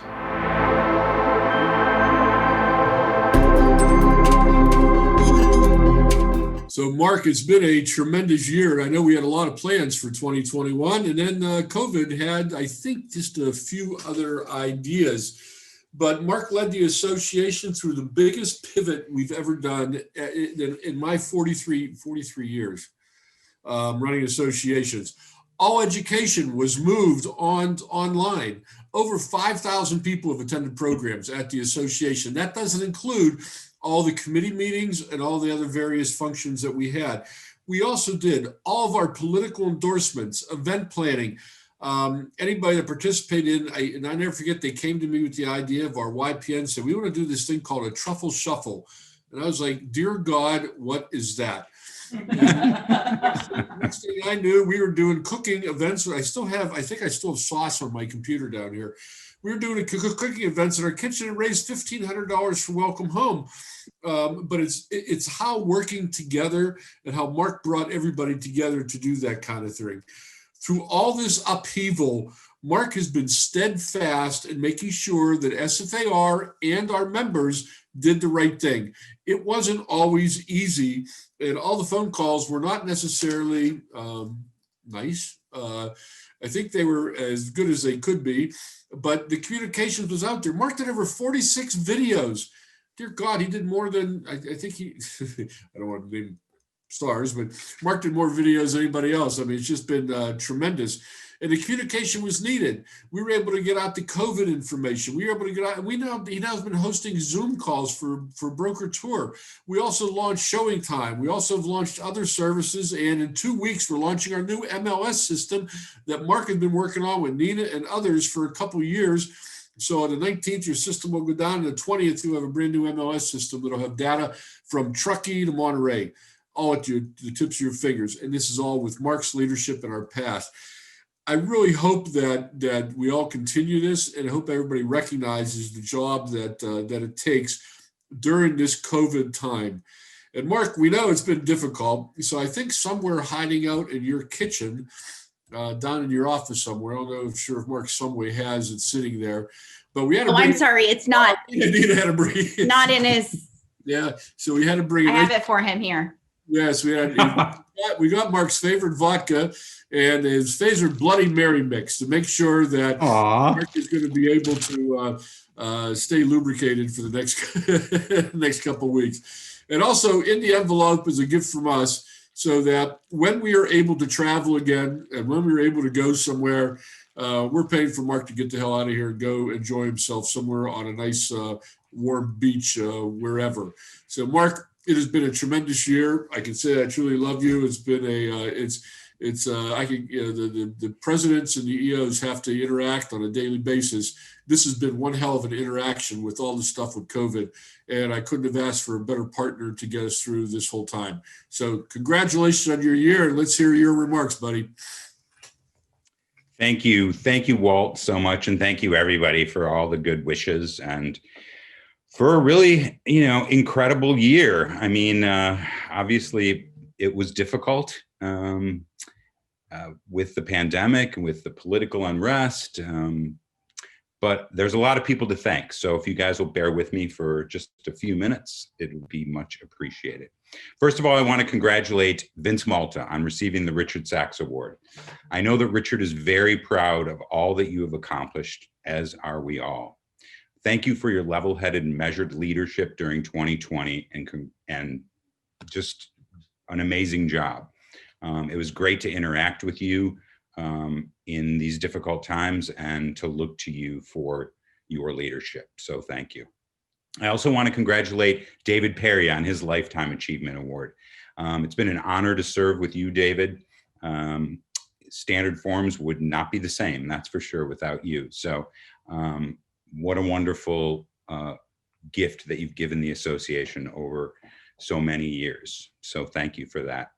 So Mark, it's been a tremendous year. I know we had a lot of plans for 2021, and then COVID had, I think, just a few other ideas. But Mark led the association through the biggest pivot we've ever done in my 43 years running associations. All education was moved online. Over 5,000 people have attended programs at the association. That doesn't include all the committee meetings and all the other various functions that we had. We also did all of our political endorsements, event planning, Anybody that participated in, and I never forget, they came to me with the idea of our YPN, said, we want to do this thing called a truffle shuffle. And I was like, dear God, what is that? Next thing I knew, we were doing cooking events. I think I still have sauce on my computer down here. We were doing cooking events in our kitchen and raised $1,500 for Welcome Home. But it's how working together and how Mark brought everybody together to do that kind of thing. Through all this upheaval, Mark has been steadfast in making sure that SFAR and our members did the right thing. It wasn't always easy, and all the phone calls were not necessarily nice. I think they were as good as they could be, but the communications was out there. Mark did over 46 videos. Dear God, he did more than, I think he, I don't want to name stars, but Mark did more videos than anybody else. I mean, it's just been tremendous. And the communication was needed. We were able to get out the COVID information. We were able to get out, and he now has been hosting Zoom calls for Broker Tour. We also launched Showing Time. We also have launched other services. And in 2 weeks, we're launching our new MLS system that Mark has been working on with Nina and others for a couple years. So on the 19th, your system will go down. On the 20th, you have a brand new MLS system that'll have data from Truckee to Monterey, all at the tips of your fingers. And this is all with Mark's leadership in our past. I really hope that we all continue this, and I hope everybody recognizes the job that it takes during this COVID time. And Mark, we know it's been difficult. So I think somewhere hiding out in your kitchen, down in your office somewhere, I don't know if Mark someway has it sitting there, but we had to I'm sorry, it's not. Nina had to bring it. Not in his. Yeah, so we had to bring it. I have it for him here. Yes, we got Mark's favorite vodka and his favorite Bloody Mary mix to make sure that Mark is going to be able to stay lubricated for the next couple of weeks. And also in the envelope is a gift from us, so that when we are able to travel again and when we are able to go somewhere, we're paying for Mark to get the hell out of here and go enjoy himself somewhere on a nice warm beach, wherever. So Mark, it has been a tremendous year. I can say I truly love you. It's been the presidents and the EOs have to interact on a daily basis. This has been one hell of an interaction with all the stuff with COVID, and I couldn't have asked for a better partner to get us through this whole time. So congratulations on your year, and let's hear your remarks, buddy. Thank you, Walt, so much, and thank you everybody for all the good wishes and for a really, incredible year. I mean, obviously it was difficult with the pandemic and with the political unrest, but there's a lot of people to thank. So if you guys will bear with me for just a few minutes, it would be much appreciated. First of all, I want to congratulate Vince Malta on receiving the Richard Sachs Award. I know that Richard is very proud of all that you have accomplished, as are we all. Thank you for your level-headed and measured leadership during 2020 and just an amazing job. It was great to interact with you in these difficult times and to look to you for your leadership. So thank you. I also want to congratulate David Perry on his Lifetime Achievement Award. It's been an honor to serve with you, David. Standard Forms would not be the same, that's for sure, without you. So what a wonderful gift that you've given the association over so many years. So thank you for that.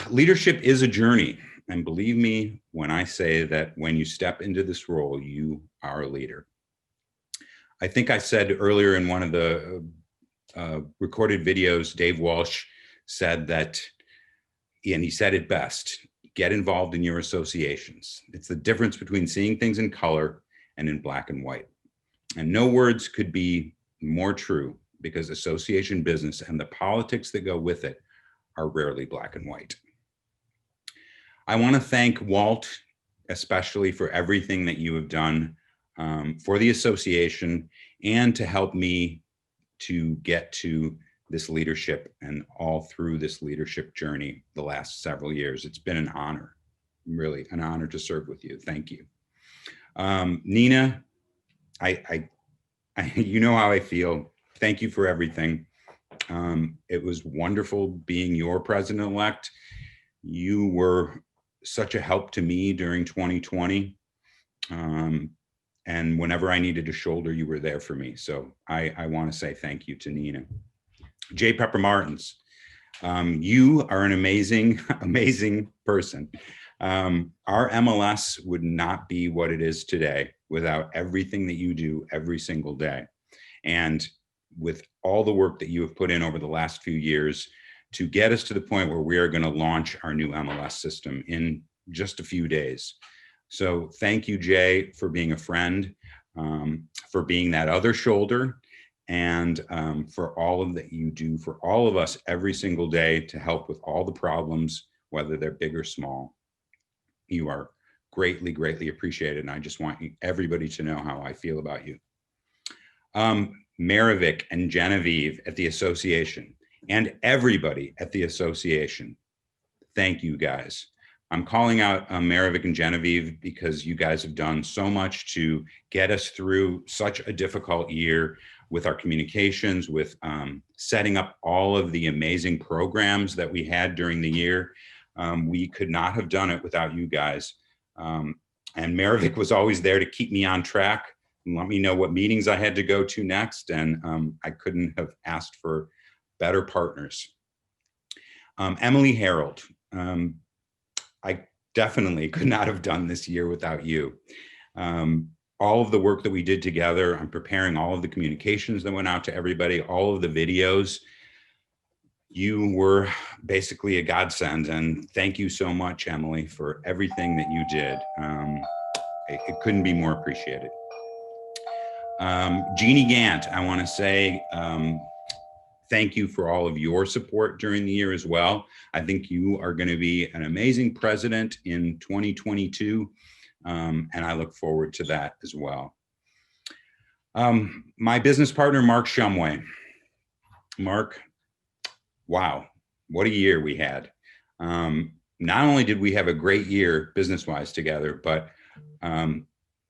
Leadership is a journey. And believe me when I say that when you step into this role, you are a leader. I think I said earlier in one of the recorded videos, Dave Walsh said that, and he said it best, get involved in your associations. It's the difference between seeing things in color and in black and white. And no words could be more true, because association business and the politics that go with it are rarely black and white. I want to thank Walt, especially for everything that you have done for the association and to help me to get to this leadership and all through this leadership journey the last several years. It's been an honor, really an honor to serve with you. Thank you. Nina, you know how I feel. Thank you for everything. It was wonderful being your president-elect. You were such a help to me during 2020. And whenever I needed a shoulder, you were there for me. So I want to say thank you to Nina. J. Pepper Martins, you are an amazing, amazing person. Our MLS would not be what it is today without everything that you do every single day. And with all the work that you have put in over the last few years to get us to the point where we are going to launch our new MLS system in just a few days. So thank you, Jay, for being a friend, for being that other shoulder, and for all of that you do for all of us every single day to help with all the problems, whether they're big or small. You are greatly, greatly appreciated, and I just want everybody to know how I feel about you. Maravik and Genevieve at the association, and everybody at the association, thank you guys. I'm calling out Maravik and Genevieve because you guys have done so much to get us through such a difficult year with our communications, with setting up all of the amazing programs that we had during the year. We could not have done it without you guys. And Maravik was always there to keep me on track and let me know what meetings I had to go to next. And I couldn't have asked for better partners. Emily Harold, I definitely could not have done this year without you. All of the work that we did together, I'm preparing all of the communications that went out to everybody, all of the videos. You were basically a godsend, and thank you so much, Emily, for everything that you did. It couldn't be more appreciated. Jeannie Gant, I want to say thank you for all of your support during the year as well. I think you are going to be an amazing president in 2022, and I look forward to that as well. My business partner, Mark Shumway. Mark, wow, what a year we had. Not only did we have a great year business-wise together, but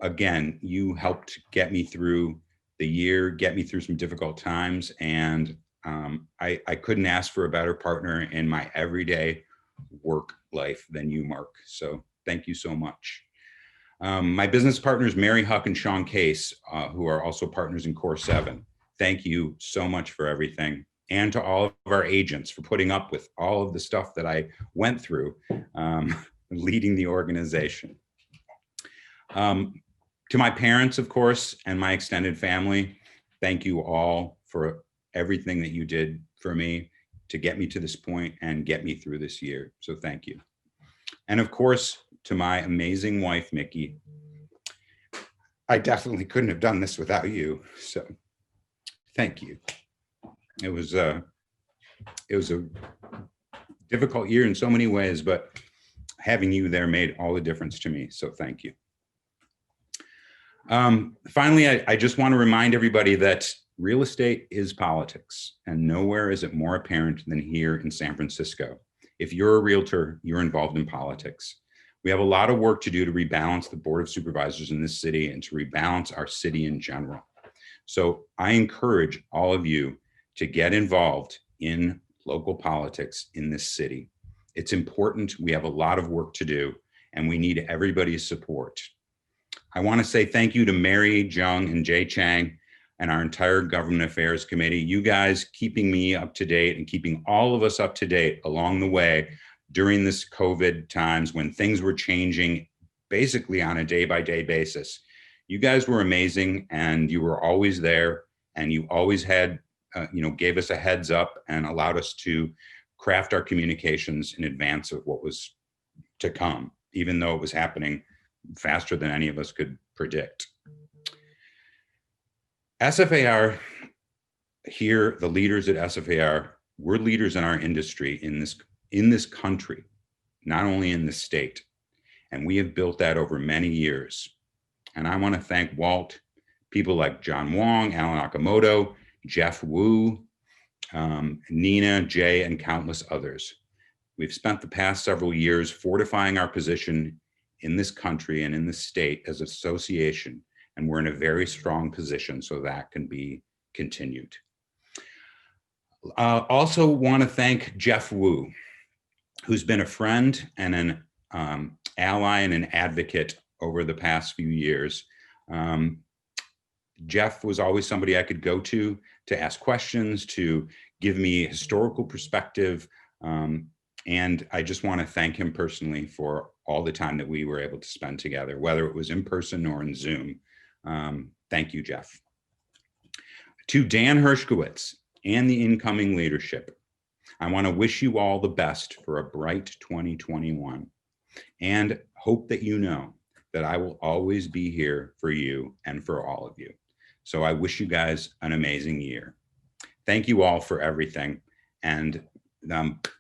again, you helped get me through the year, get me through some difficult times, and I couldn't ask for a better partner in my everyday work life than you, Mark. So thank you so much. My business partners, Mary Huck and Sean Case, who are also partners in Core 7. Thank you so much for everything. And to all of our agents for putting up with all of the stuff that I went through leading the organization. To my parents, of course, and my extended family, thank you all for everything that you did for me to get me to this point and get me through this year. So thank you. And of course, to my amazing wife, Mickey, I definitely couldn't have done this without you. So thank you. It was a difficult year in so many ways, but having you there made all the difference to me. So thank you. Finally, I just want to remind everybody that real estate is politics, and nowhere is it more apparent than here in San Francisco. If you're a realtor, you're involved in politics. We have a lot of work to do to rebalance the Board of Supervisors in this city and to rebalance our city in general. So I encourage all of you to get involved in local politics in this city. It's important. We have a lot of work to do, and we need everybody's support. I want to say thank you to Mary Jung and Jay Cheng and our entire Government Affairs Committee. You guys keeping me up to date and keeping all of us up to date along the way during this COVID times when things were changing basically on a day-by-day basis. You guys were amazing, and you were always there, and you always had, gave us a heads up and allowed us to craft our communications in advance of what was to come, even though it was happening faster than any of us could predict. SFAR here, the leaders at SFAR, we're leaders in our industry in this country, not only in the state. And we have built that over many years. And I want to thank Walt, people like John Wong, Alan Akamoto, Jeff Wu, Nina, Jay, and countless others. We've spent the past several years fortifying our position in this country and in this state as an association, and we're in a very strong position so that can be continued. Also want to thank Jeff Wu, who's been a friend and an ally and an advocate over the past few years. Jeff was always somebody I could go to ask questions, to give me historical perspective. And I just want to thank him personally for all the time that we were able to spend together, whether it was in person or in Zoom. Thank you, Jeff. To Dan Hershkowitz and the incoming leadership, I want to wish you all the best for a bright 2021 and hope that you know that I will always be here for you and for all of you. So I wish you guys an amazing year. Thank you all for everything. And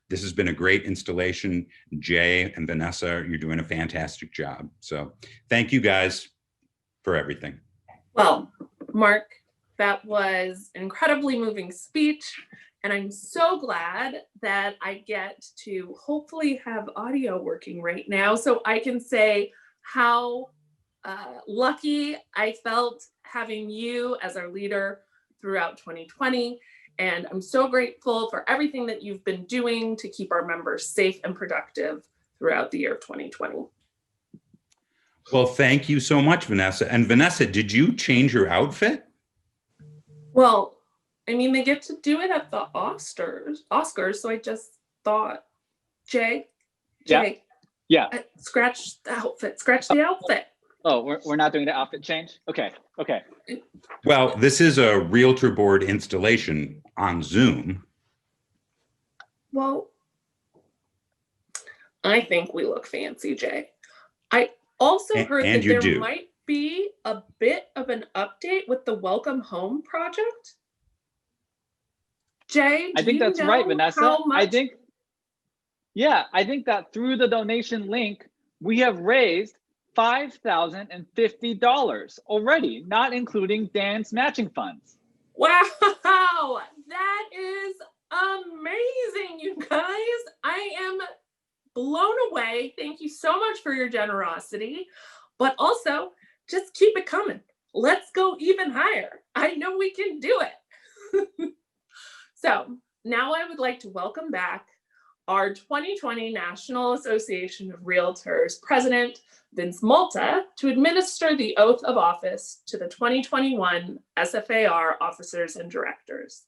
this has been a great installation. Jay and Vanessa, you're doing a fantastic job. So thank you guys for everything. Well, Mark, that was an incredibly moving speech. And I'm so glad that I get to hopefully have audio working right now so I can say how lucky I felt having you as our leader throughout 2020. And I'm so grateful for everything that you've been doing to keep our members safe and productive throughout the year of 2020. Well, thank you so much, Vanessa. And Vanessa, did you change your outfit? Well, I mean, they get to do it at the Oscars, so I just thought, Jay, yeah, scratch the outfit. Oh, we're not doing the outfit change? Okay. Well, this is a Realtor board installation on Zoom. Well, I think we look fancy, Jay. I also heard that there might be a bit of an update with the Welcome Home project. Jay, I think that's right, Vanessa. I think that through the donation link, we have raised $5,050 already, not including Dan's matching funds. Wow, that is amazing, you guys. I am blown away. Thank you so much for your generosity, but also just keep it coming. Let's go even higher. I know we can do it. So now I would like to welcome back our 2020 National Association of Realtors President, Vince Malta, to administer the oath of office to the 2021 SFAR officers and directors.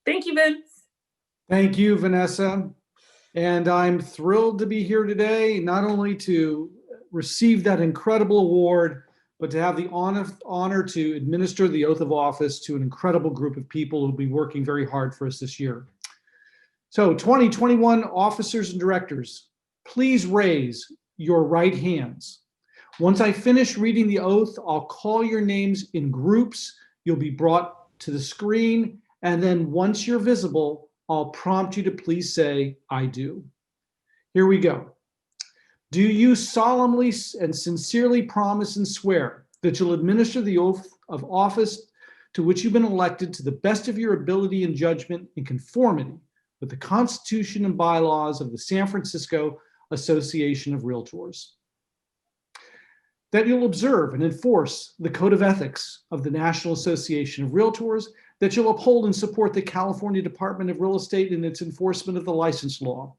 Thank you, Vince. Thank you, Vanessa. And I'm thrilled to be here today, not only to receive that incredible award, but to have the honor to administer the oath of office to an incredible group of people who will be working very hard for us this year. So 2021 officers and directors, please raise your right hands. Once I finish reading the oath, I'll call your names in groups. You'll be brought to the screen. And then once you're visible, I'll prompt you to please say, I do. Here we go. Do you solemnly and sincerely promise and swear that you'll administer the oath of office to which you've been elected to the best of your ability and judgment in conformity with the Constitution and bylaws of the San Francisco Association of Realtors? That you'll observe and enforce the Code of Ethics of the National Association of Realtors, that you'll uphold and support the California Department of Real Estate in its enforcement of the license law,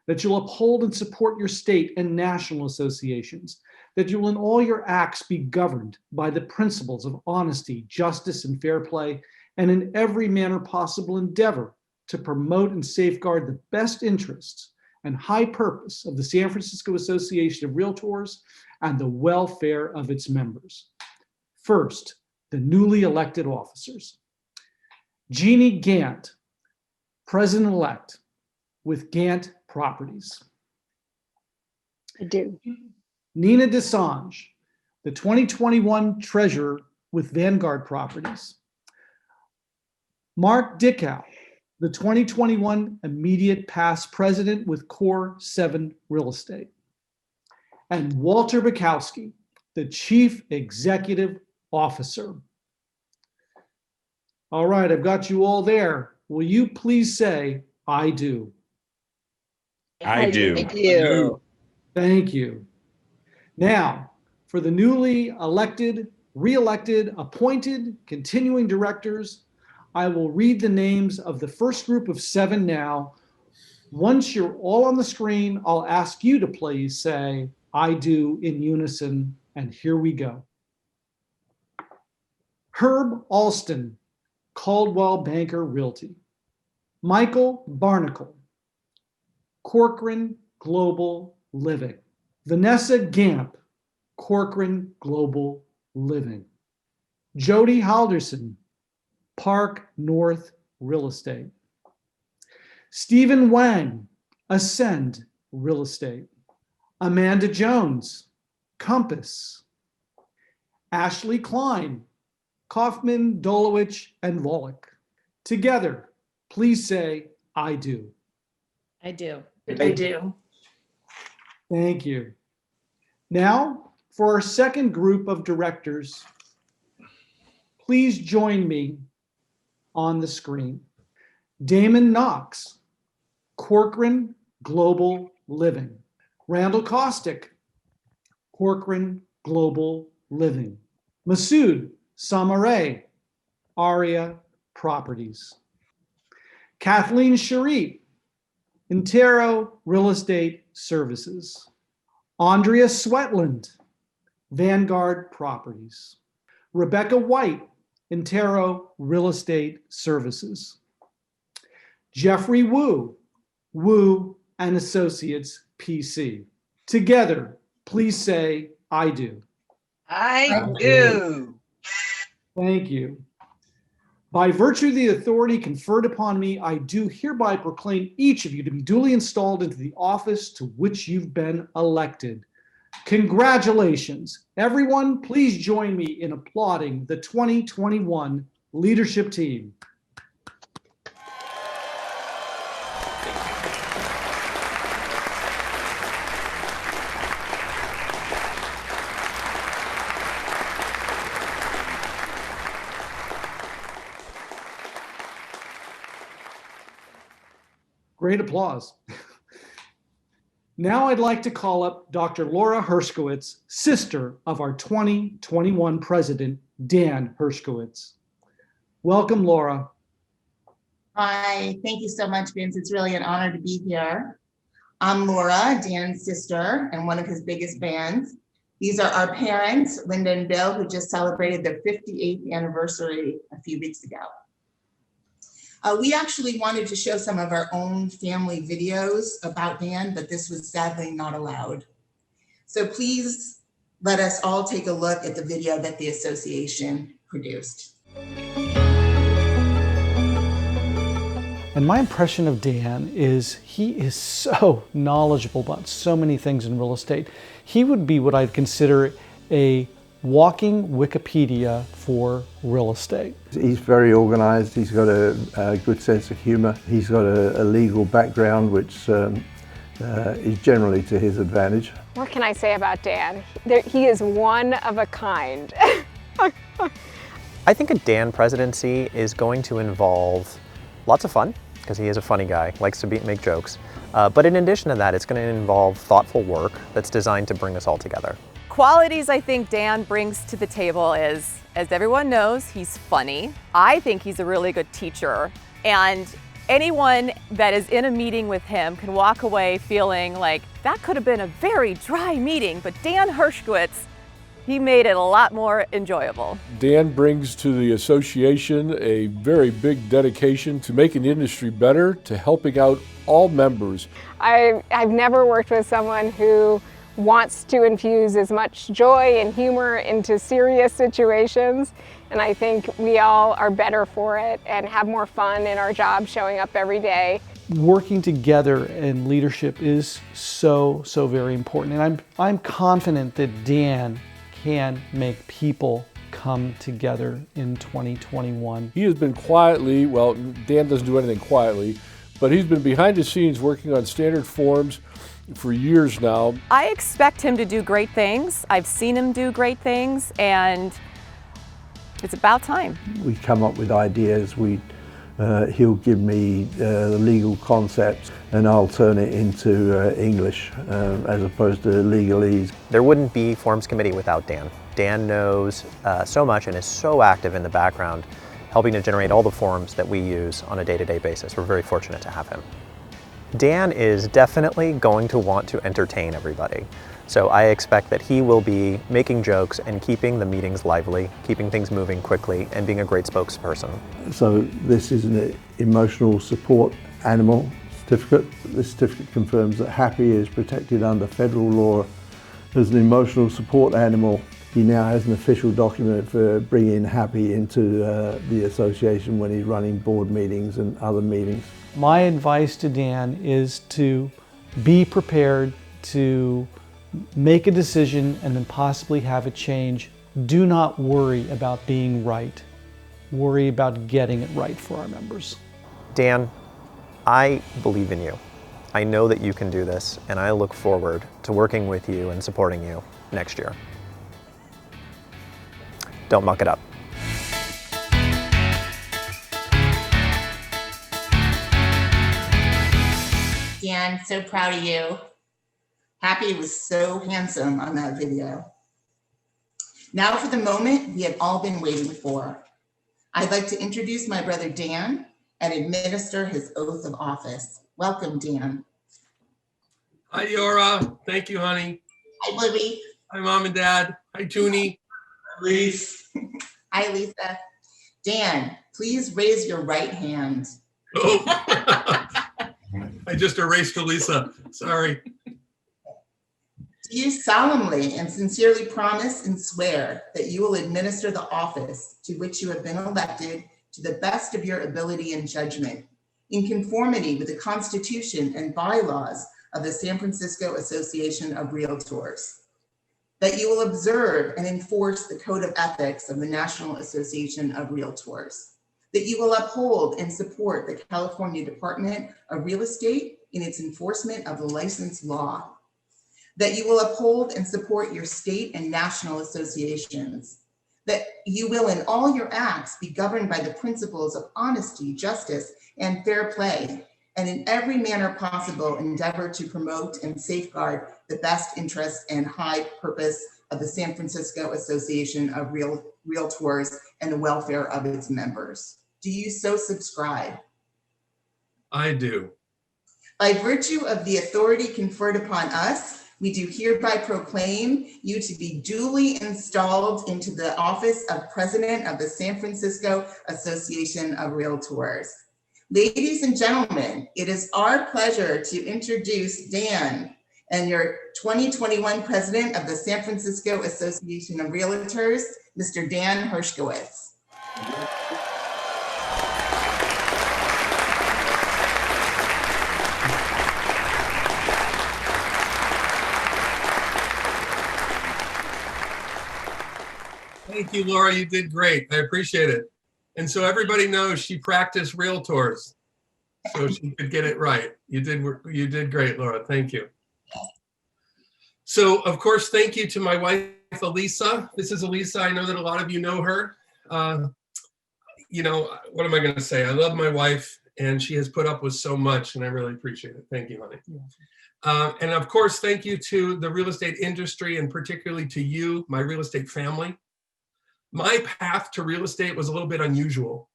that you'll uphold and support your state and national associations, that you will in all your acts be governed by the principles of honesty, justice, and fair play, and in every manner possible endeavor to promote and safeguard the best interests and high purpose of the San Francisco Association of Realtors and the welfare of its members. First, the newly elected officers. Jeannie Gant, President-elect with Gant Properties. I do. Nina Desange, the 2021 Treasurer with Vanguard Properties. Mark Dickow, the 2021 Immediate Past President with Core 7 Real Estate. And Walter Bukowski, the Chief Executive Officer. All right, I've got you all there. Will you please say, I do? I do. Thank you. Thank you. Now, for the newly elected, re-elected, appointed, continuing directors, I will read the names of the first group of 7 now, Once you're all on the screen, I'll ask you to please say, I do in unison, and here we go. Herb Alston, Caldwell Banker Realty. Michael Barnacle, Corcoran Global Living. Vanessa Gamp, Corcoran Global Living. Jody Halderson, Park North Real Estate. Stephen Wang, Ascend Real Estate. Amanda Jones, Compass. Ashley Klein, Kaufman, Dolowich, and Volek. Together, please say, I do. I do. I do. Thank you. Now, for our second group of directors, please join me on the screen. Damon Knox, Corcoran Global Living. Randall Kostick, Corcoran Global Living. Masood Samare, Aria Properties. Kathleen Sharit, Intero Real Estate Services. Andrea Sweatland, Vanguard Properties. Rebecca White, Intero Real Estate Services. Jeffrey Wu, Wu and Associates PC. Together, please say, I do. I do. Thank you. By virtue of the authority conferred upon me, I do hereby proclaim each of you to be duly installed into the office to which you've been elected. Congratulations. Everyone, please join me in applauding the 2021 leadership team. Great applause. Now I'd like to call up Dr. Laura Hershkowitz, sister of our 2021 president, Dan Hershkowitz. Welcome, Laura. Hi, thank you so much, Vince. It's really an honor to be here. I'm Laura, Dan's sister, and one of his biggest fans. These are our parents, Linda and Bill, who just celebrated their 58th anniversary a few weeks ago. We actually wanted to show some of our own family videos about Dan, but this was sadly not allowed. So please let us all take a look at the video that the association produced. And my impression of Dan is he is so knowledgeable about so many things in real estate. He would be what I'd consider a walking Wikipedia for real estate. He's very organized. He's got a good sense of humor. He's got a legal background, which is generally to his advantage. What can I say about Dan? He is one of a kind. I think a Dan presidency is going to involve lots of fun, because he is a funny guy, likes to make jokes. But in addition to that, it's going to involve thoughtful work that's designed to bring us all together. Qualities I think Dan brings to the table is, as everyone knows, he's funny. I think he's a really good teacher, and anyone that is in a meeting with him can walk away feeling like that could have been a very dry meeting, but Dan Hershkowitz, he made it a lot more enjoyable. Dan brings to the association a very big dedication to making the industry better, to helping out all members. I've never worked with someone who wants to infuse as much joy and humor into serious situations, and I think we all are better for it and have more fun in our job showing up every day. Working together in leadership is so very important, and I'm confident that Dan can make people come together in 2021. He has been quietly, well, Dan doesn't do anything quietly, but he's been behind the scenes working on standard forms for years now. I expect him to do great things. I've seen him do great things, and it's about time. We come up with ideas. He'll give me the legal concepts, and I'll turn it into English as opposed to legalese. There wouldn't be Forms Committee without Dan. Dan knows so much and is so active in the background, helping to generate all the forms that we use on a day-to-day basis. We're very fortunate to have him. Dan is definitely going to want to entertain everybody. So I expect that he will be making jokes and keeping the meetings lively, keeping things moving quickly, and being a great spokesperson. So this is an emotional support animal certificate. This certificate confirms that Happy is protected under federal law as an emotional support animal. He now has an official document for bringing Happy into the association when he's running board meetings and other meetings. My advice to Dan is to be prepared to make a decision and then possibly have it change. Do not worry about being right. Worry about getting it right for our members. Dan, I believe in you. I know that you can do this, and I look forward to working with you and supporting you next year. Don't muck it up. Dan, so proud of you. Happy was so handsome on that video. Now for the moment we have all been waiting for. I'd like to introduce my brother Dan and administer his oath of office. Welcome, Dan. Hi, Yora. Thank you, honey. Hi, Libby. Hi, Mom and Dad. Hi, Toonie. Hi, Lise. Hi, Lisa. Dan, please raise your right hand. Oh, I just erased Elisa. Sorry. Do you solemnly and sincerely promise and swear that you will administer the office to which you have been elected to the best of your ability and judgment, in conformity with the Constitution and bylaws of the San Francisco Association of Realtors? That you will observe and enforce the Code of Ethics of the National Association of Realtors? That you will uphold and support the California Department of Real Estate in its enforcement of the license law? That you will uphold and support your state and national associations? That you will in all your acts be governed by the principles of honesty, justice, and fair play, and in every manner possible endeavor to promote and safeguard the best interests and high purpose of the San Francisco Association of Realtors and the welfare of its members? Do you so subscribe? I do. By virtue of the authority conferred upon us, we do hereby proclaim you to be duly installed into the office of President of the San Francisco Association of Realtors. Ladies and gentlemen, it is our pleasure to introduce Dan and your 2021 President of the San Francisco Association of Realtors, Mr. Dan Hershkowitz. Thank you, Laura. You did great. I appreciate it. And so everybody knows she practiced Realtors, so she could get it right. You did great, Laura. Thank you. So, of course, thank you to my wife, Elisa. This is Elisa. I know that a lot of you know her. You know, what am I going to say? I love my wife, and she has put up with so much, and I really appreciate it. Thank you, honey. And of course, thank you to the real estate industry, and particularly to you, my real estate family. My path to real estate was a little bit unusual.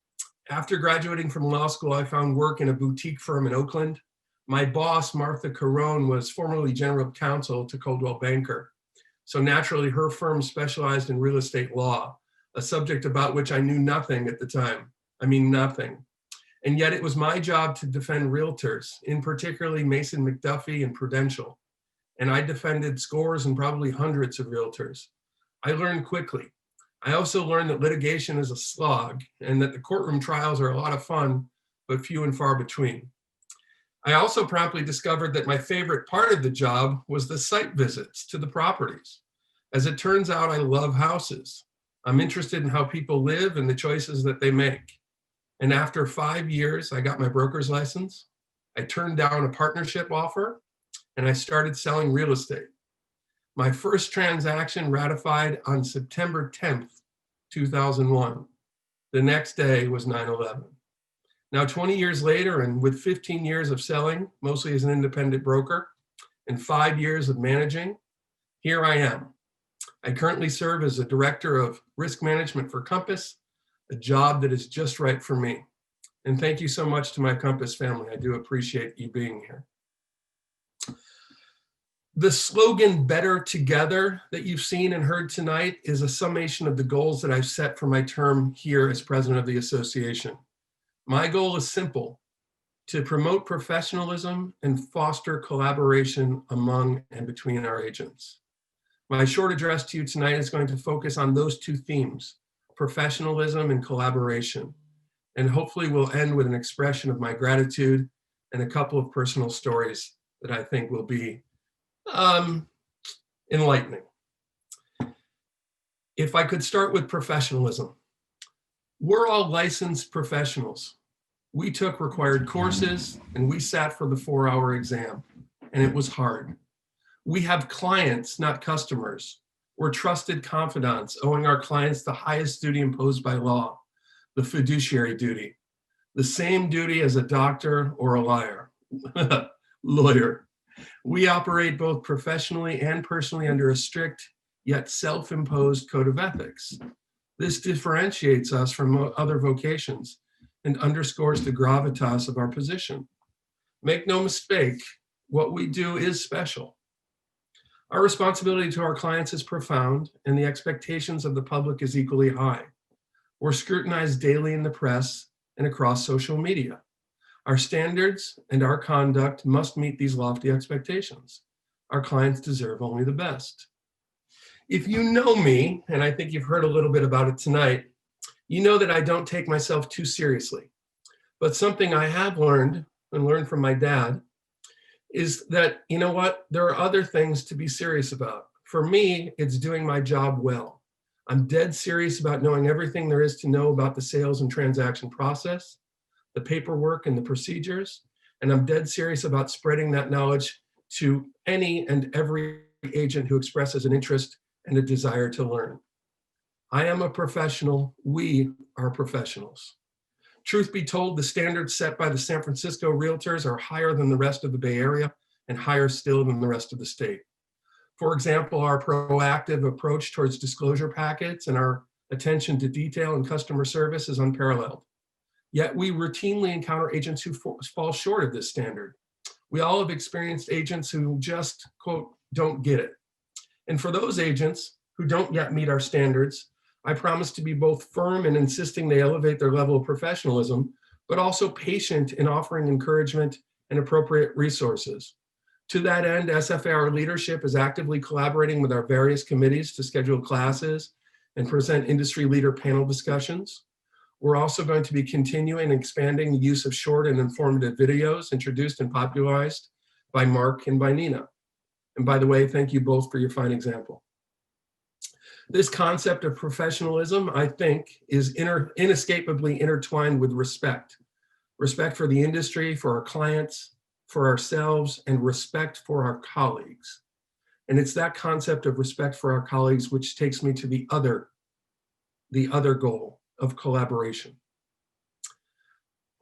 After graduating from law school, I found work in a boutique firm in Oakland. My boss, Martha Carone, was formerly general counsel to Coldwell Banker. So naturally, her firm specialized in real estate law, a subject about which I knew nothing at the time. I mean, nothing. And yet it was my job to defend realtors, in particularly Mason McDuffie and Prudential. And I defended scores and probably hundreds of realtors. I learned quickly. I also learned that litigation is a slog and that the courtroom trials are a lot of fun, but few and far between. I also promptly discovered that my favorite part of the job was the site visits to the properties. As it turns out, I love houses. I'm interested in how people live and the choices that they make. And after 5 years, I got my broker's license. I turned down a partnership offer and I started selling real estate. My first transaction ratified on September 10th, 2001. The next day was 9/11. Now, 20 years later, and with 15 years of selling, mostly as an independent broker, and 5 years of managing, here I am. I currently serve as a director of risk management for Compass, a job that is just right for me. And thank you so much to my Compass family. I do appreciate you being here. The slogan, Better Together, that you've seen and heard tonight is a summation of the goals that I've set for my term here as president of the association. My goal is simple: to promote professionalism and foster collaboration among and between our agents. My short address to you tonight is going to focus on those two themes, professionalism and collaboration. And hopefully we'll end with an expression of my gratitude and a couple of personal stories that I think will be enlightening. If I could start with professionalism. We're all licensed professionals. We took required courses and we sat for the 4-hour exam, and it was hard. We have clients, not customers. We're trusted confidants, owing our clients the highest duty imposed by law, the fiduciary duty, the same duty as a doctor or a lawyer. We operate both professionally and personally under a strict yet self-imposed code of ethics. This differentiates us from other vocations and underscores the gravitas of our position. Make no mistake, what we do is special. Our responsibility to our clients is profound, and the expectations of the public is equally high. We're scrutinized daily in the press and across social media. Our standards and our conduct must meet these lofty expectations. Our clients deserve only the best. If you know me, and I think you've heard a little bit about it tonight, you know that I don't take myself too seriously. But something I have learned, and learned from my dad, is that, you know what, there are other things to be serious about. For me, it's doing my job well. I'm dead serious about knowing everything there is to know about the sales and transaction process, the paperwork and the procedures, and I'm dead serious about spreading that knowledge to any and every agent who expresses an interest and a desire to learn. I am a professional. We are professionals. Truth be told, the standards set by the San Francisco Realtors are higher than the rest of the Bay Area and higher still than the rest of the state. For example, our proactive approach towards disclosure packets and our attention to detail and customer service is unparalleled. Yet we routinely encounter agents who fall short of this standard. We all have experienced agents who just, quote, don't get it. And for those agents who don't yet meet our standards, I promise to be both firm in insisting they elevate their level of professionalism, but also patient in offering encouragement and appropriate resources. To that end, SFAR leadership is actively collaborating with our various committees to schedule classes and present industry leader panel discussions. We're also going to be continuing and expanding the use of short and informative videos introduced and popularized by Mark and by Nina. And by the way, thank you both for your fine example. This concept of professionalism, I think, is inescapably intertwined with respect. Respect for the industry, for our clients, for ourselves, and respect for our colleagues. And it's that concept of respect for our colleagues which takes me to the other goal of collaboration.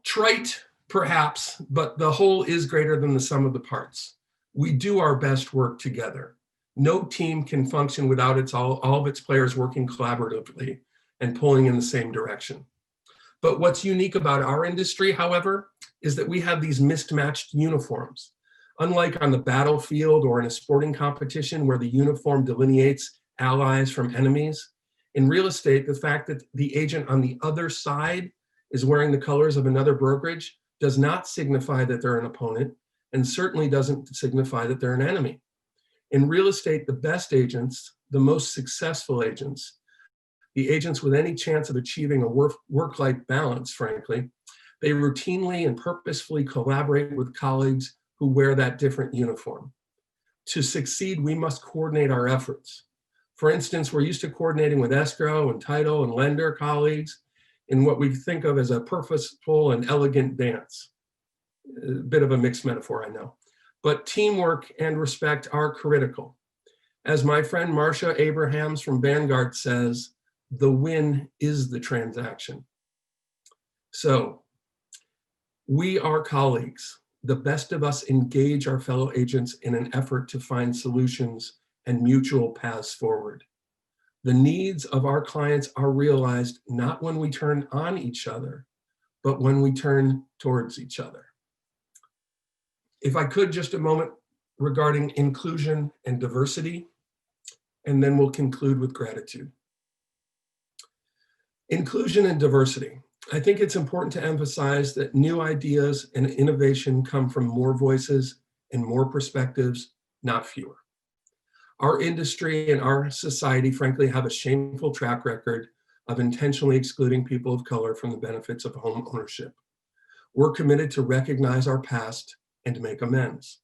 Trite, perhaps, but the whole is greater than the sum of the parts. We do our best work together. No team can function without all of its players working collaboratively and pulling in the same direction. But what's unique about our industry, however, is that we have these mismatched uniforms. Unlike on the battlefield or in a sporting competition where the uniform delineates allies from enemies, in real estate, the fact that the agent on the other side is wearing the colors of another brokerage does not signify that they're an opponent, and certainly doesn't signify that they're an enemy. In real estate, the best agents, the most successful agents, the agents with any chance of achieving a work-life balance, frankly, they routinely and purposefully collaborate with colleagues who wear that different uniform. To succeed, we must coordinate our efforts. For instance, we're used to coordinating with escrow and title and lender colleagues in what we think of as a purposeful and elegant dance. A bit of a mixed metaphor, I know. But teamwork and respect are critical. As my friend Marcia Abrahams from Vanguard says, the win is the transaction. So, we are colleagues. The best of us engage our fellow agents in an effort to find solutions and mutual paths forward. The needs of our clients are realized not when we turn on each other, but when we turn towards each other. If I could, just a moment regarding inclusion and diversity, and then we'll conclude with gratitude. Inclusion and diversity. I think it's important to emphasize that new ideas and innovation come from more voices and more perspectives, not fewer. Our industry and our society, frankly, have a shameful track record of intentionally excluding people of color from the benefits of home ownership. We're committed to recognize our past and to make amends.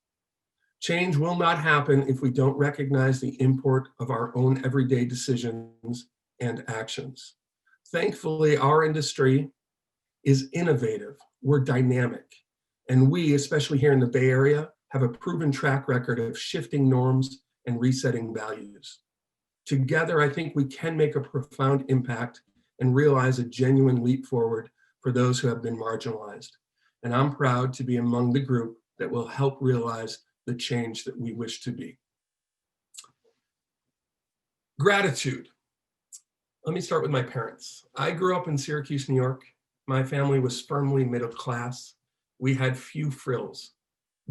Change will not happen if we don't recognize the import of our own everyday decisions and actions. Thankfully, our industry is innovative, we're dynamic, and we, especially here in the Bay Area, have a proven track record of shifting norms and resetting values. Together, I think we can make a profound impact and realize a genuine leap forward for those who have been marginalized. And I'm proud to be among the group that will help realize the change that we wish to be. Gratitude. Let me start with my parents. I grew up in Syracuse, New York. My family was firmly middle class. We had few frills.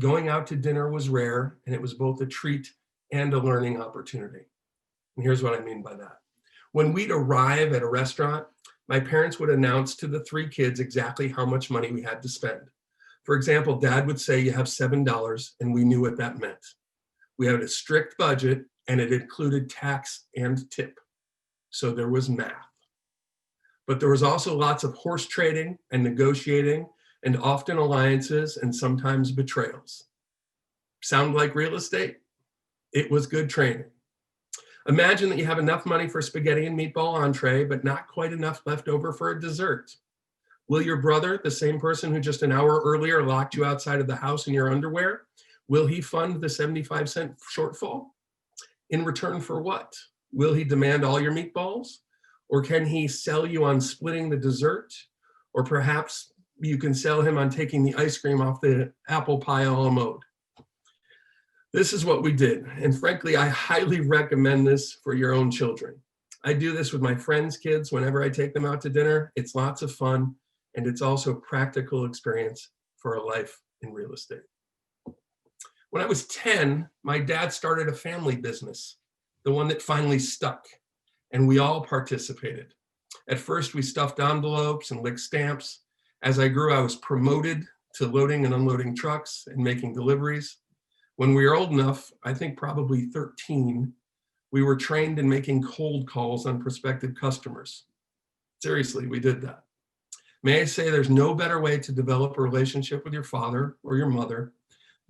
Going out to dinner was rare, and it was both a treat and a learning opportunity. And here's what I mean by that. When we'd arrive at a restaurant, my parents would announce to the three kids exactly how much money we had to spend. For example, Dad would say, "You have $7," and we knew what that meant. We had a strict budget, and it included tax and tip. So there was math. But there was also lots of horse trading and negotiating, and often alliances and sometimes betrayals. Sound like real estate? It was good training. Imagine that you have enough money for spaghetti and meatball entree, but not quite enough left over for a dessert. Will your brother, the same person who just an hour earlier locked you outside of the house in your underwear, will he fund the 75-cent shortfall? In return for what? Will he demand all your meatballs? Or can he sell you on splitting the dessert? Or perhaps you can sell him on taking the ice cream off the apple pie a la mode. This is what we did. And frankly, I highly recommend this for your own children. I do this with my friends' kids whenever I take them out to dinner. It's lots of fun, and it's also a practical experience for a life in real estate. When I was 10, my dad started a family business, the one that finally stuck, and we all participated. At first, we stuffed envelopes and licked stamps. As I grew, I was promoted to loading and unloading trucks and making deliveries. When we were old enough, I think probably 13, we were trained in making cold calls on prospective customers. Seriously, we did that. May I say there's no better way to develop a relationship with your father or your mother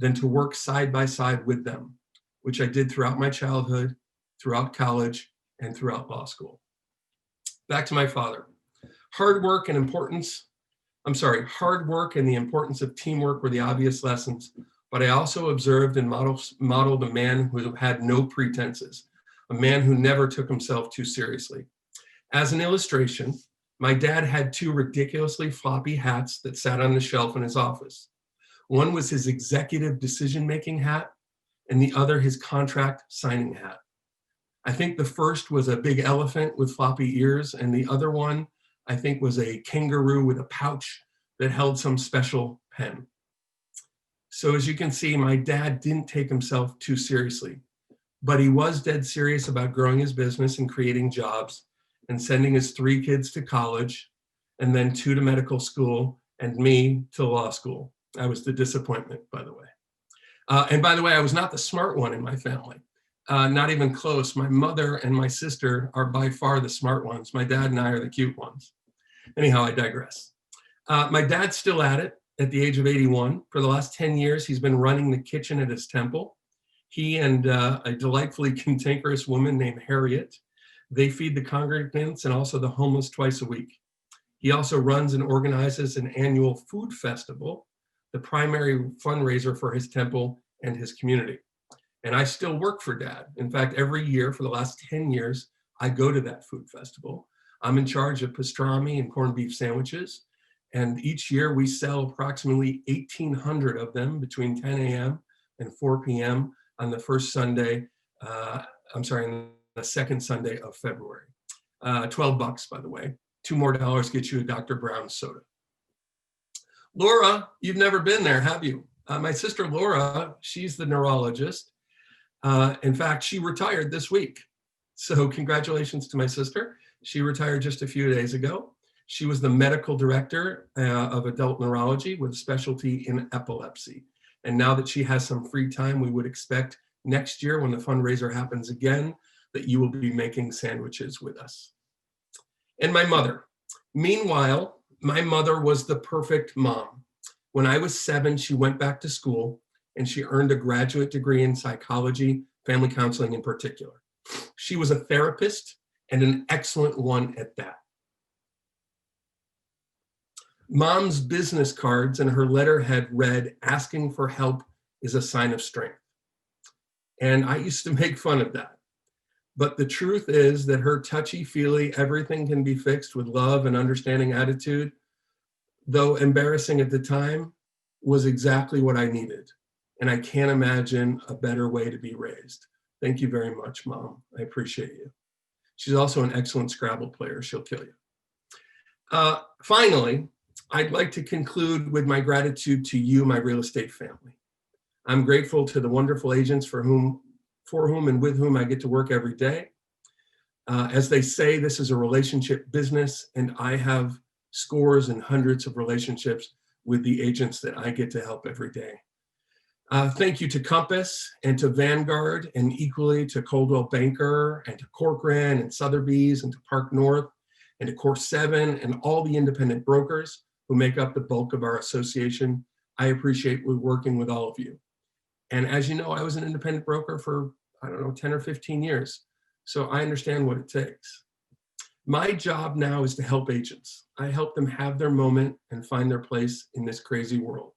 than to work side by side with them, which I did throughout my childhood, throughout college, and throughout law school. Back to my father. Hard work and the importance of teamwork were the obvious lessons, but I also observed and modeled a man who had no pretenses, a man who never took himself too seriously. As an illustration, my dad had two ridiculously floppy hats that sat on the shelf in his office. One was his executive decision-making hat, and the other his contract signing hat. I think the first was a big elephant with floppy ears, and the other one, I think, was a kangaroo with a pouch that held some special pen. So as you can see, my dad didn't take himself too seriously, but he was dead serious about growing his business and creating jobs and sending his three kids to college, and then 2 to medical school and me to law school. I was the disappointment, by the way. And by the way, I was not the smart one in my family. Not even close. My mother and my sister are by far the smart ones. My dad and I are the cute ones. Anyhow, I digress. My dad's still at it at the age of 81. For the last 10 years, he's been running the kitchen at his temple. He and a delightfully cantankerous woman named Harriet, they feed the congregants and also the homeless twice a week. He also runs and organizes an annual food festival, the primary fundraiser for his temple and his community. And I still work for Dad. In fact, every year for the last 10 years, I go to that food festival. I'm in charge of pastrami and corned beef sandwiches. And each year we sell approximately 1,800 of them between 10 a.m. and 4 p.m. on the first Sunday, the second Sunday of February. $12, by the way. $2 more gets you a Dr. Brown's soda. Laura, you've never been there, have you? My sister Laura, she's the neurologist. In fact, she retired this week. So congratulations to my sister. She retired just a few days ago. She was the medical director of adult neurology with a specialty in epilepsy. And now that she has some free time, we would expect next year when the fundraiser happens again, that you will be making sandwiches with us. And my mother. Meanwhile, my mother was the perfect mom. When I was 7, she went back to school and she earned a graduate degree in psychology, family counseling in particular. She was a therapist and an excellent one at that. Mom's business cards and her letterhead read, "Asking for help is a sign of strength." And I used to make fun of that. But the truth is that her touchy-feely, everything can be fixed with love and understanding attitude, though embarrassing at the time, was exactly what I needed. And I can't imagine a better way to be raised. Thank you very much, Mom. I appreciate you. She's also an excellent Scrabble player. She'll kill you. Finally, I'd like to conclude with my gratitude to you, my real estate family. I'm grateful to the wonderful agents for whom and with whom I get to work every day. As they say, this is a relationship business, and I have scores and hundreds of relationships with the agents that I get to help every day. Thank you to Compass and to Vanguard, and equally to Coldwell Banker and to Corcoran and Sotheby's and to Park North and to Core 7 and all the independent brokers who make up the bulk of our association. I appreciate working with all of you. And as you know, I was an independent broker for, 10 or 15 years. So I understand what it takes. My job now is to help agents. I help them have their moment and find their place in this crazy world.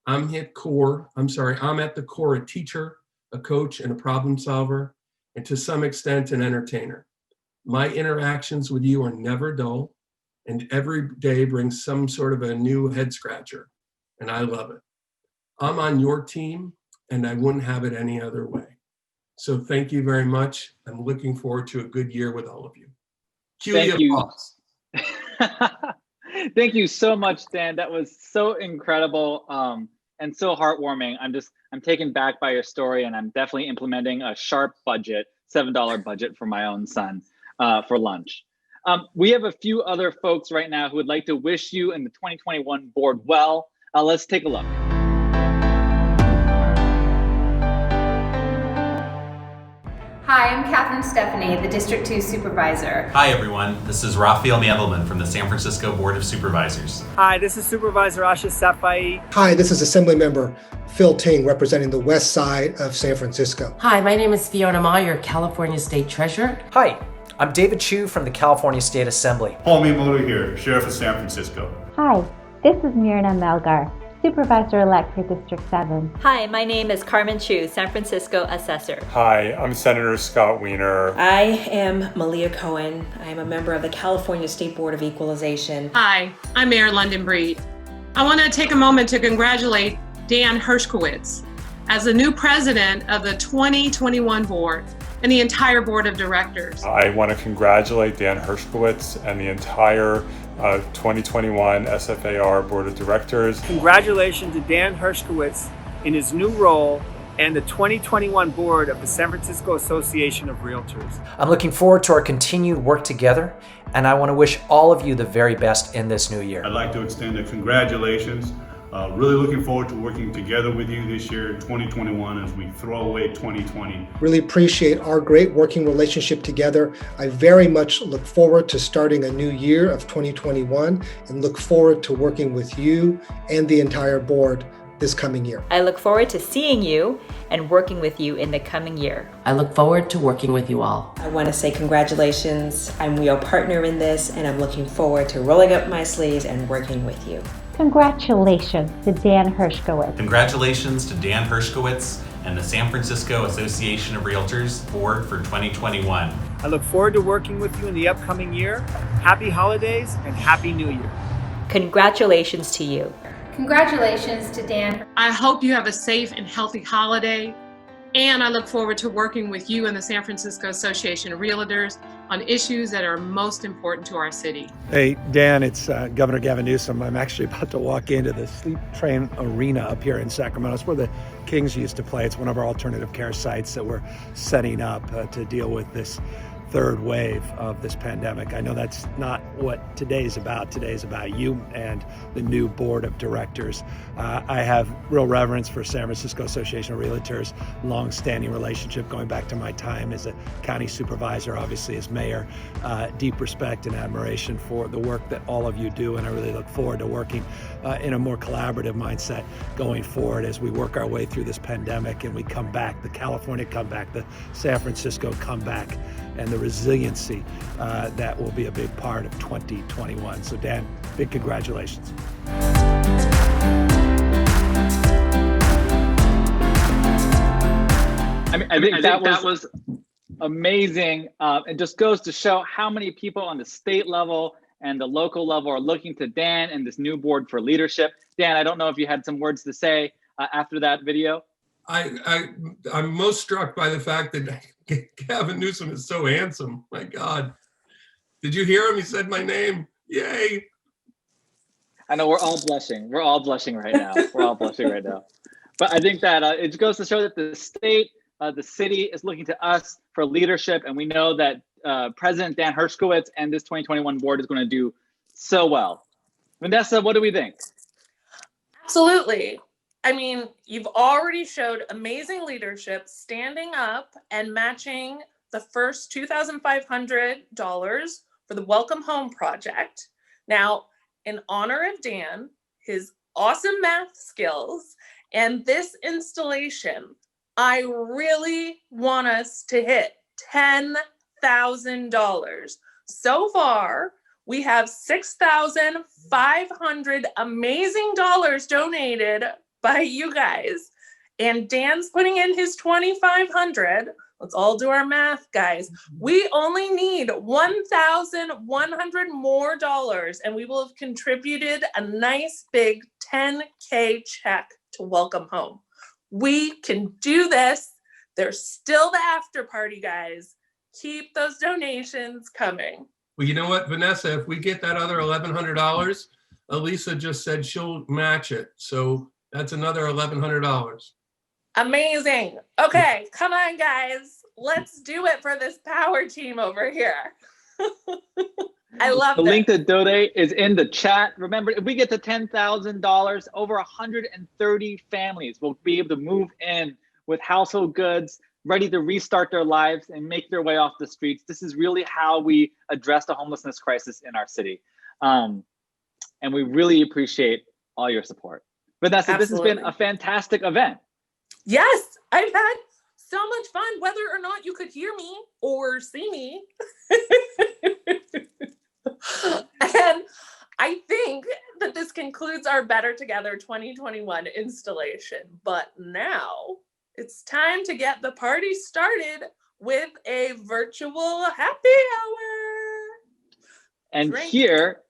I'm at the core a teacher, a coach, and a problem solver, and to some extent an entertainer. My interactions with you are never dull, and every day brings some sort of a new head scratcher, and I love it. I'm on your team, and I wouldn't have it any other way. So thank you very much. I'm looking forward to a good year with all of you. Thank you. Thank you so much, Dan. That was so incredible and so heartwarming. I'm taken back by your story, and I'm definitely implementing a sharp budget, $7 budget for my own son for lunch. We have a few other folks right now who would like to wish you and the 2021 board well. Let's take a look. Hi, I'm Catherine Stephanie, the District 2 Supervisor. Hi everyone, this is Raphael Mandelman from the San Francisco Board of Supervisors. Hi, this is Supervisor Asha Safai. Hi, this is Assemblymember Phil Ting representing the west side of San Francisco. Hi, my name is Fiona Ma, your California State Treasurer. Hi, I'm David Chu from the California State Assembly. Paul Miyamoto here, Sheriff of San Francisco. Hi, this is Mirna Melgar, Supervisor-elect for District 7. Hi, my name is Carmen Chu, San Francisco Assessor. Hi, I'm Senator Scott Wiener. I am Malia Cohen. I am a member of the California State Board of Equalization. Hi, I'm Mayor London Breed. I want to take a moment to congratulate Dan Hershkowitz as the new president of the 2021 board and the entire board of directors. I want to congratulate Dan Hershkowitz and the entire 2021 SFAR Board of Directors. Congratulations to Dan Hershkowitz in his new role and the 2021 board of the San Francisco Association of Realtors. I'm looking forward to our continued work together, and I want to wish all of you the very best in this new year. I'd like to extend a congratulations. Really looking forward to working together with you this year in 2021 as we throw away 2020. Really appreciate our great working relationship together. I very much look forward to starting a new year of 2021 and look forward to working with you and the entire board this coming year. I look forward to seeing you and working with you in the coming year. I look forward to working with you all. I want to say congratulations. I'm your partner in this, and I'm looking forward to rolling up my sleeves and working with you. Congratulations to Dan Hershkowitz. Congratulations to Dan Hershkowitz and the San Francisco Association of Realtors Board for 2021. I look forward to working with you in the upcoming year. Happy holidays and Happy New Year. Congratulations to you. Congratulations to Dan. I hope you have a safe and healthy holiday And I look forward to working with you and the San Francisco Association of Realtors on issues that are most important to our city. Hey, Dan, it's Governor Gavin Newsom. I'm actually about to walk into the Sleep Train Arena up here in Sacramento. It's where the Kings used to play. It's one of our alternative care sites that we're setting up to deal with this third wave of this pandemic. I know that's not what today's about. Today's about you and the new board of directors. I have real reverence for San Francisco Association of Realtors, long-standing relationship going back to my time as a county supervisor, obviously as mayor. Deep respect and admiration for the work that all of you do, and I really look forward to working in a more collaborative mindset going forward as we work our way through this pandemic and we come back, the California comeback, the San Francisco comeback, and the resiliency that will be a big part of 2021. So Dan, big congratulations. I think that was amazing. It just goes to show how many people on the state level and the local level are looking to Dan and this new board for leadership. Dan, I don't know if you had some words to say after that video. I'm most struck by the fact that Gavin Newsom is so handsome. My God. Did you hear him? He said my name. Yay. I know we're all blushing. We're all blushing right now. We're all blushing right now. But I think that it goes to show that the state, the city is looking to us for leadership. And we know that President Dan Hershkowitz and this 2021 board is going to do so well. Vanessa, what do we think? Absolutely. I mean, you've already showed amazing leadership, standing up and matching the first $2,500 for the Welcome Home Project. Now, in honor of Dan, his awesome math skills, and this installation, I really want us to hit $10,000. So far, we have $6,500 amazing dollars donated by you guys, and Dan's putting in his $2,500. Let's all do our math, guys. We only need $1,100 more dollars, and we will have contributed a nice big $10K check to Welcome Home. We can do this. There's still the after party, guys. Keep those donations coming. Well, you know what, Vanessa, if we get that other $1,100, Elisa just said she'll match it. So that's another $1,100. Amazing. Okay, come on, guys. Let's do it for this power team over here. I love the this. link to donate is in the chat. Remember, if we get to $10,000, over 130 families will be able to move in with household goods, ready to restart their lives and make their way off the streets. This is really how we address the homelessness crisis in our city. And we really appreciate all your support. Vanessa, Absolutely. This has been a fantastic event. Yes, I've had so much fun, whether or not you could hear me or see me. And I think that this concludes our Better Together 2021 installation. But now it's time to get the party started with a virtual happy hour. And here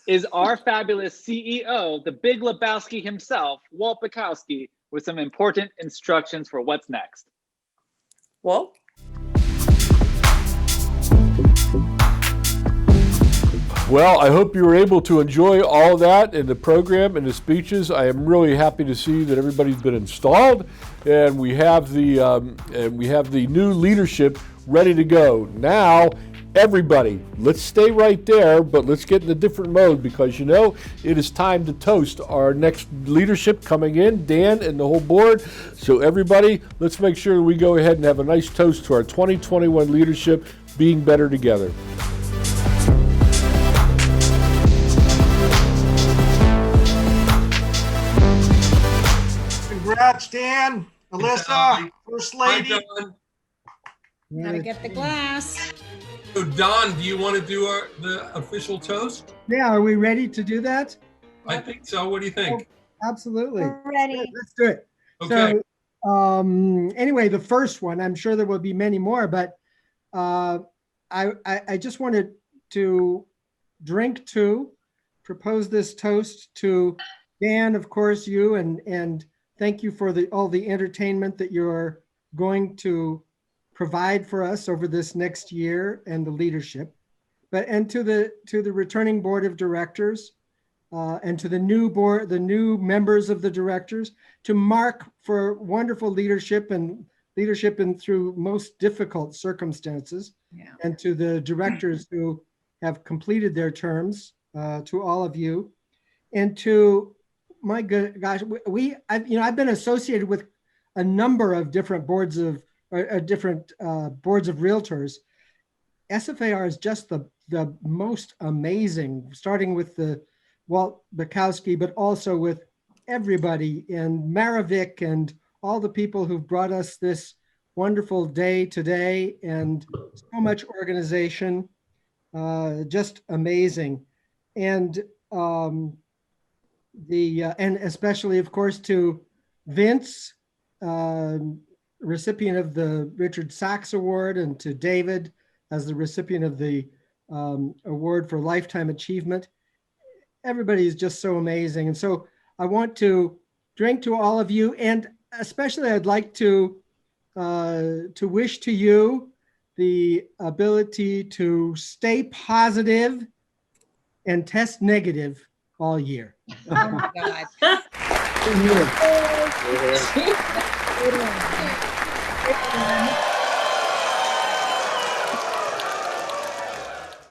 is our fabulous CEO, the Big Lebowski himself, Walt Bukowski, with some important instructions for what's next. Walt? Well, I hope you were able to enjoy all of that in the program and the speeches. I am really happy to see that everybody's been installed, and we have the new leadership ready to go. Now, everybody, let's stay right there, but let's get in a different mode because, you know, it is time to toast our next leadership coming in, Dan and the whole board. So everybody, let's make sure we go ahead and have a nice toast to our 2021 leadership being better together. Congrats, Dan, Alyssa, First Lady. Gotta get the glass. So Don, do you want to do the official toast? Yeah, are we ready to do that? I think so. What do you think? Oh, absolutely. We're ready. Let's do it. Okay. So, anyway, the first one, I'm sure there will be many more, but I just wanted to propose this toast to Dan, of course, you, and thank you for all the entertainment that you're going to provide for us over this next year and the leadership, and to the returning board of directors, and to the new members of the directors, to Mark for wonderful leadership and through most difficult circumstances, and to the directors who have completed their terms, to all of you, and to my gosh, I've been associated with a number of different boards of realtors. SFAR is just the most amazing, starting with the Walt Bukowski, but also with everybody and Maravik and all the people who've brought us this wonderful day today, and so much organization, just amazing. And and especially, of course, to Vince, recipient of the Richard Sachs Award, and to David as the recipient of the award for Lifetime Achievement. Everybody is just so amazing. And so I want to drink to all of you, and especially I'd like to wish to you the ability to stay positive and test negative all year. Oh my God. Good year.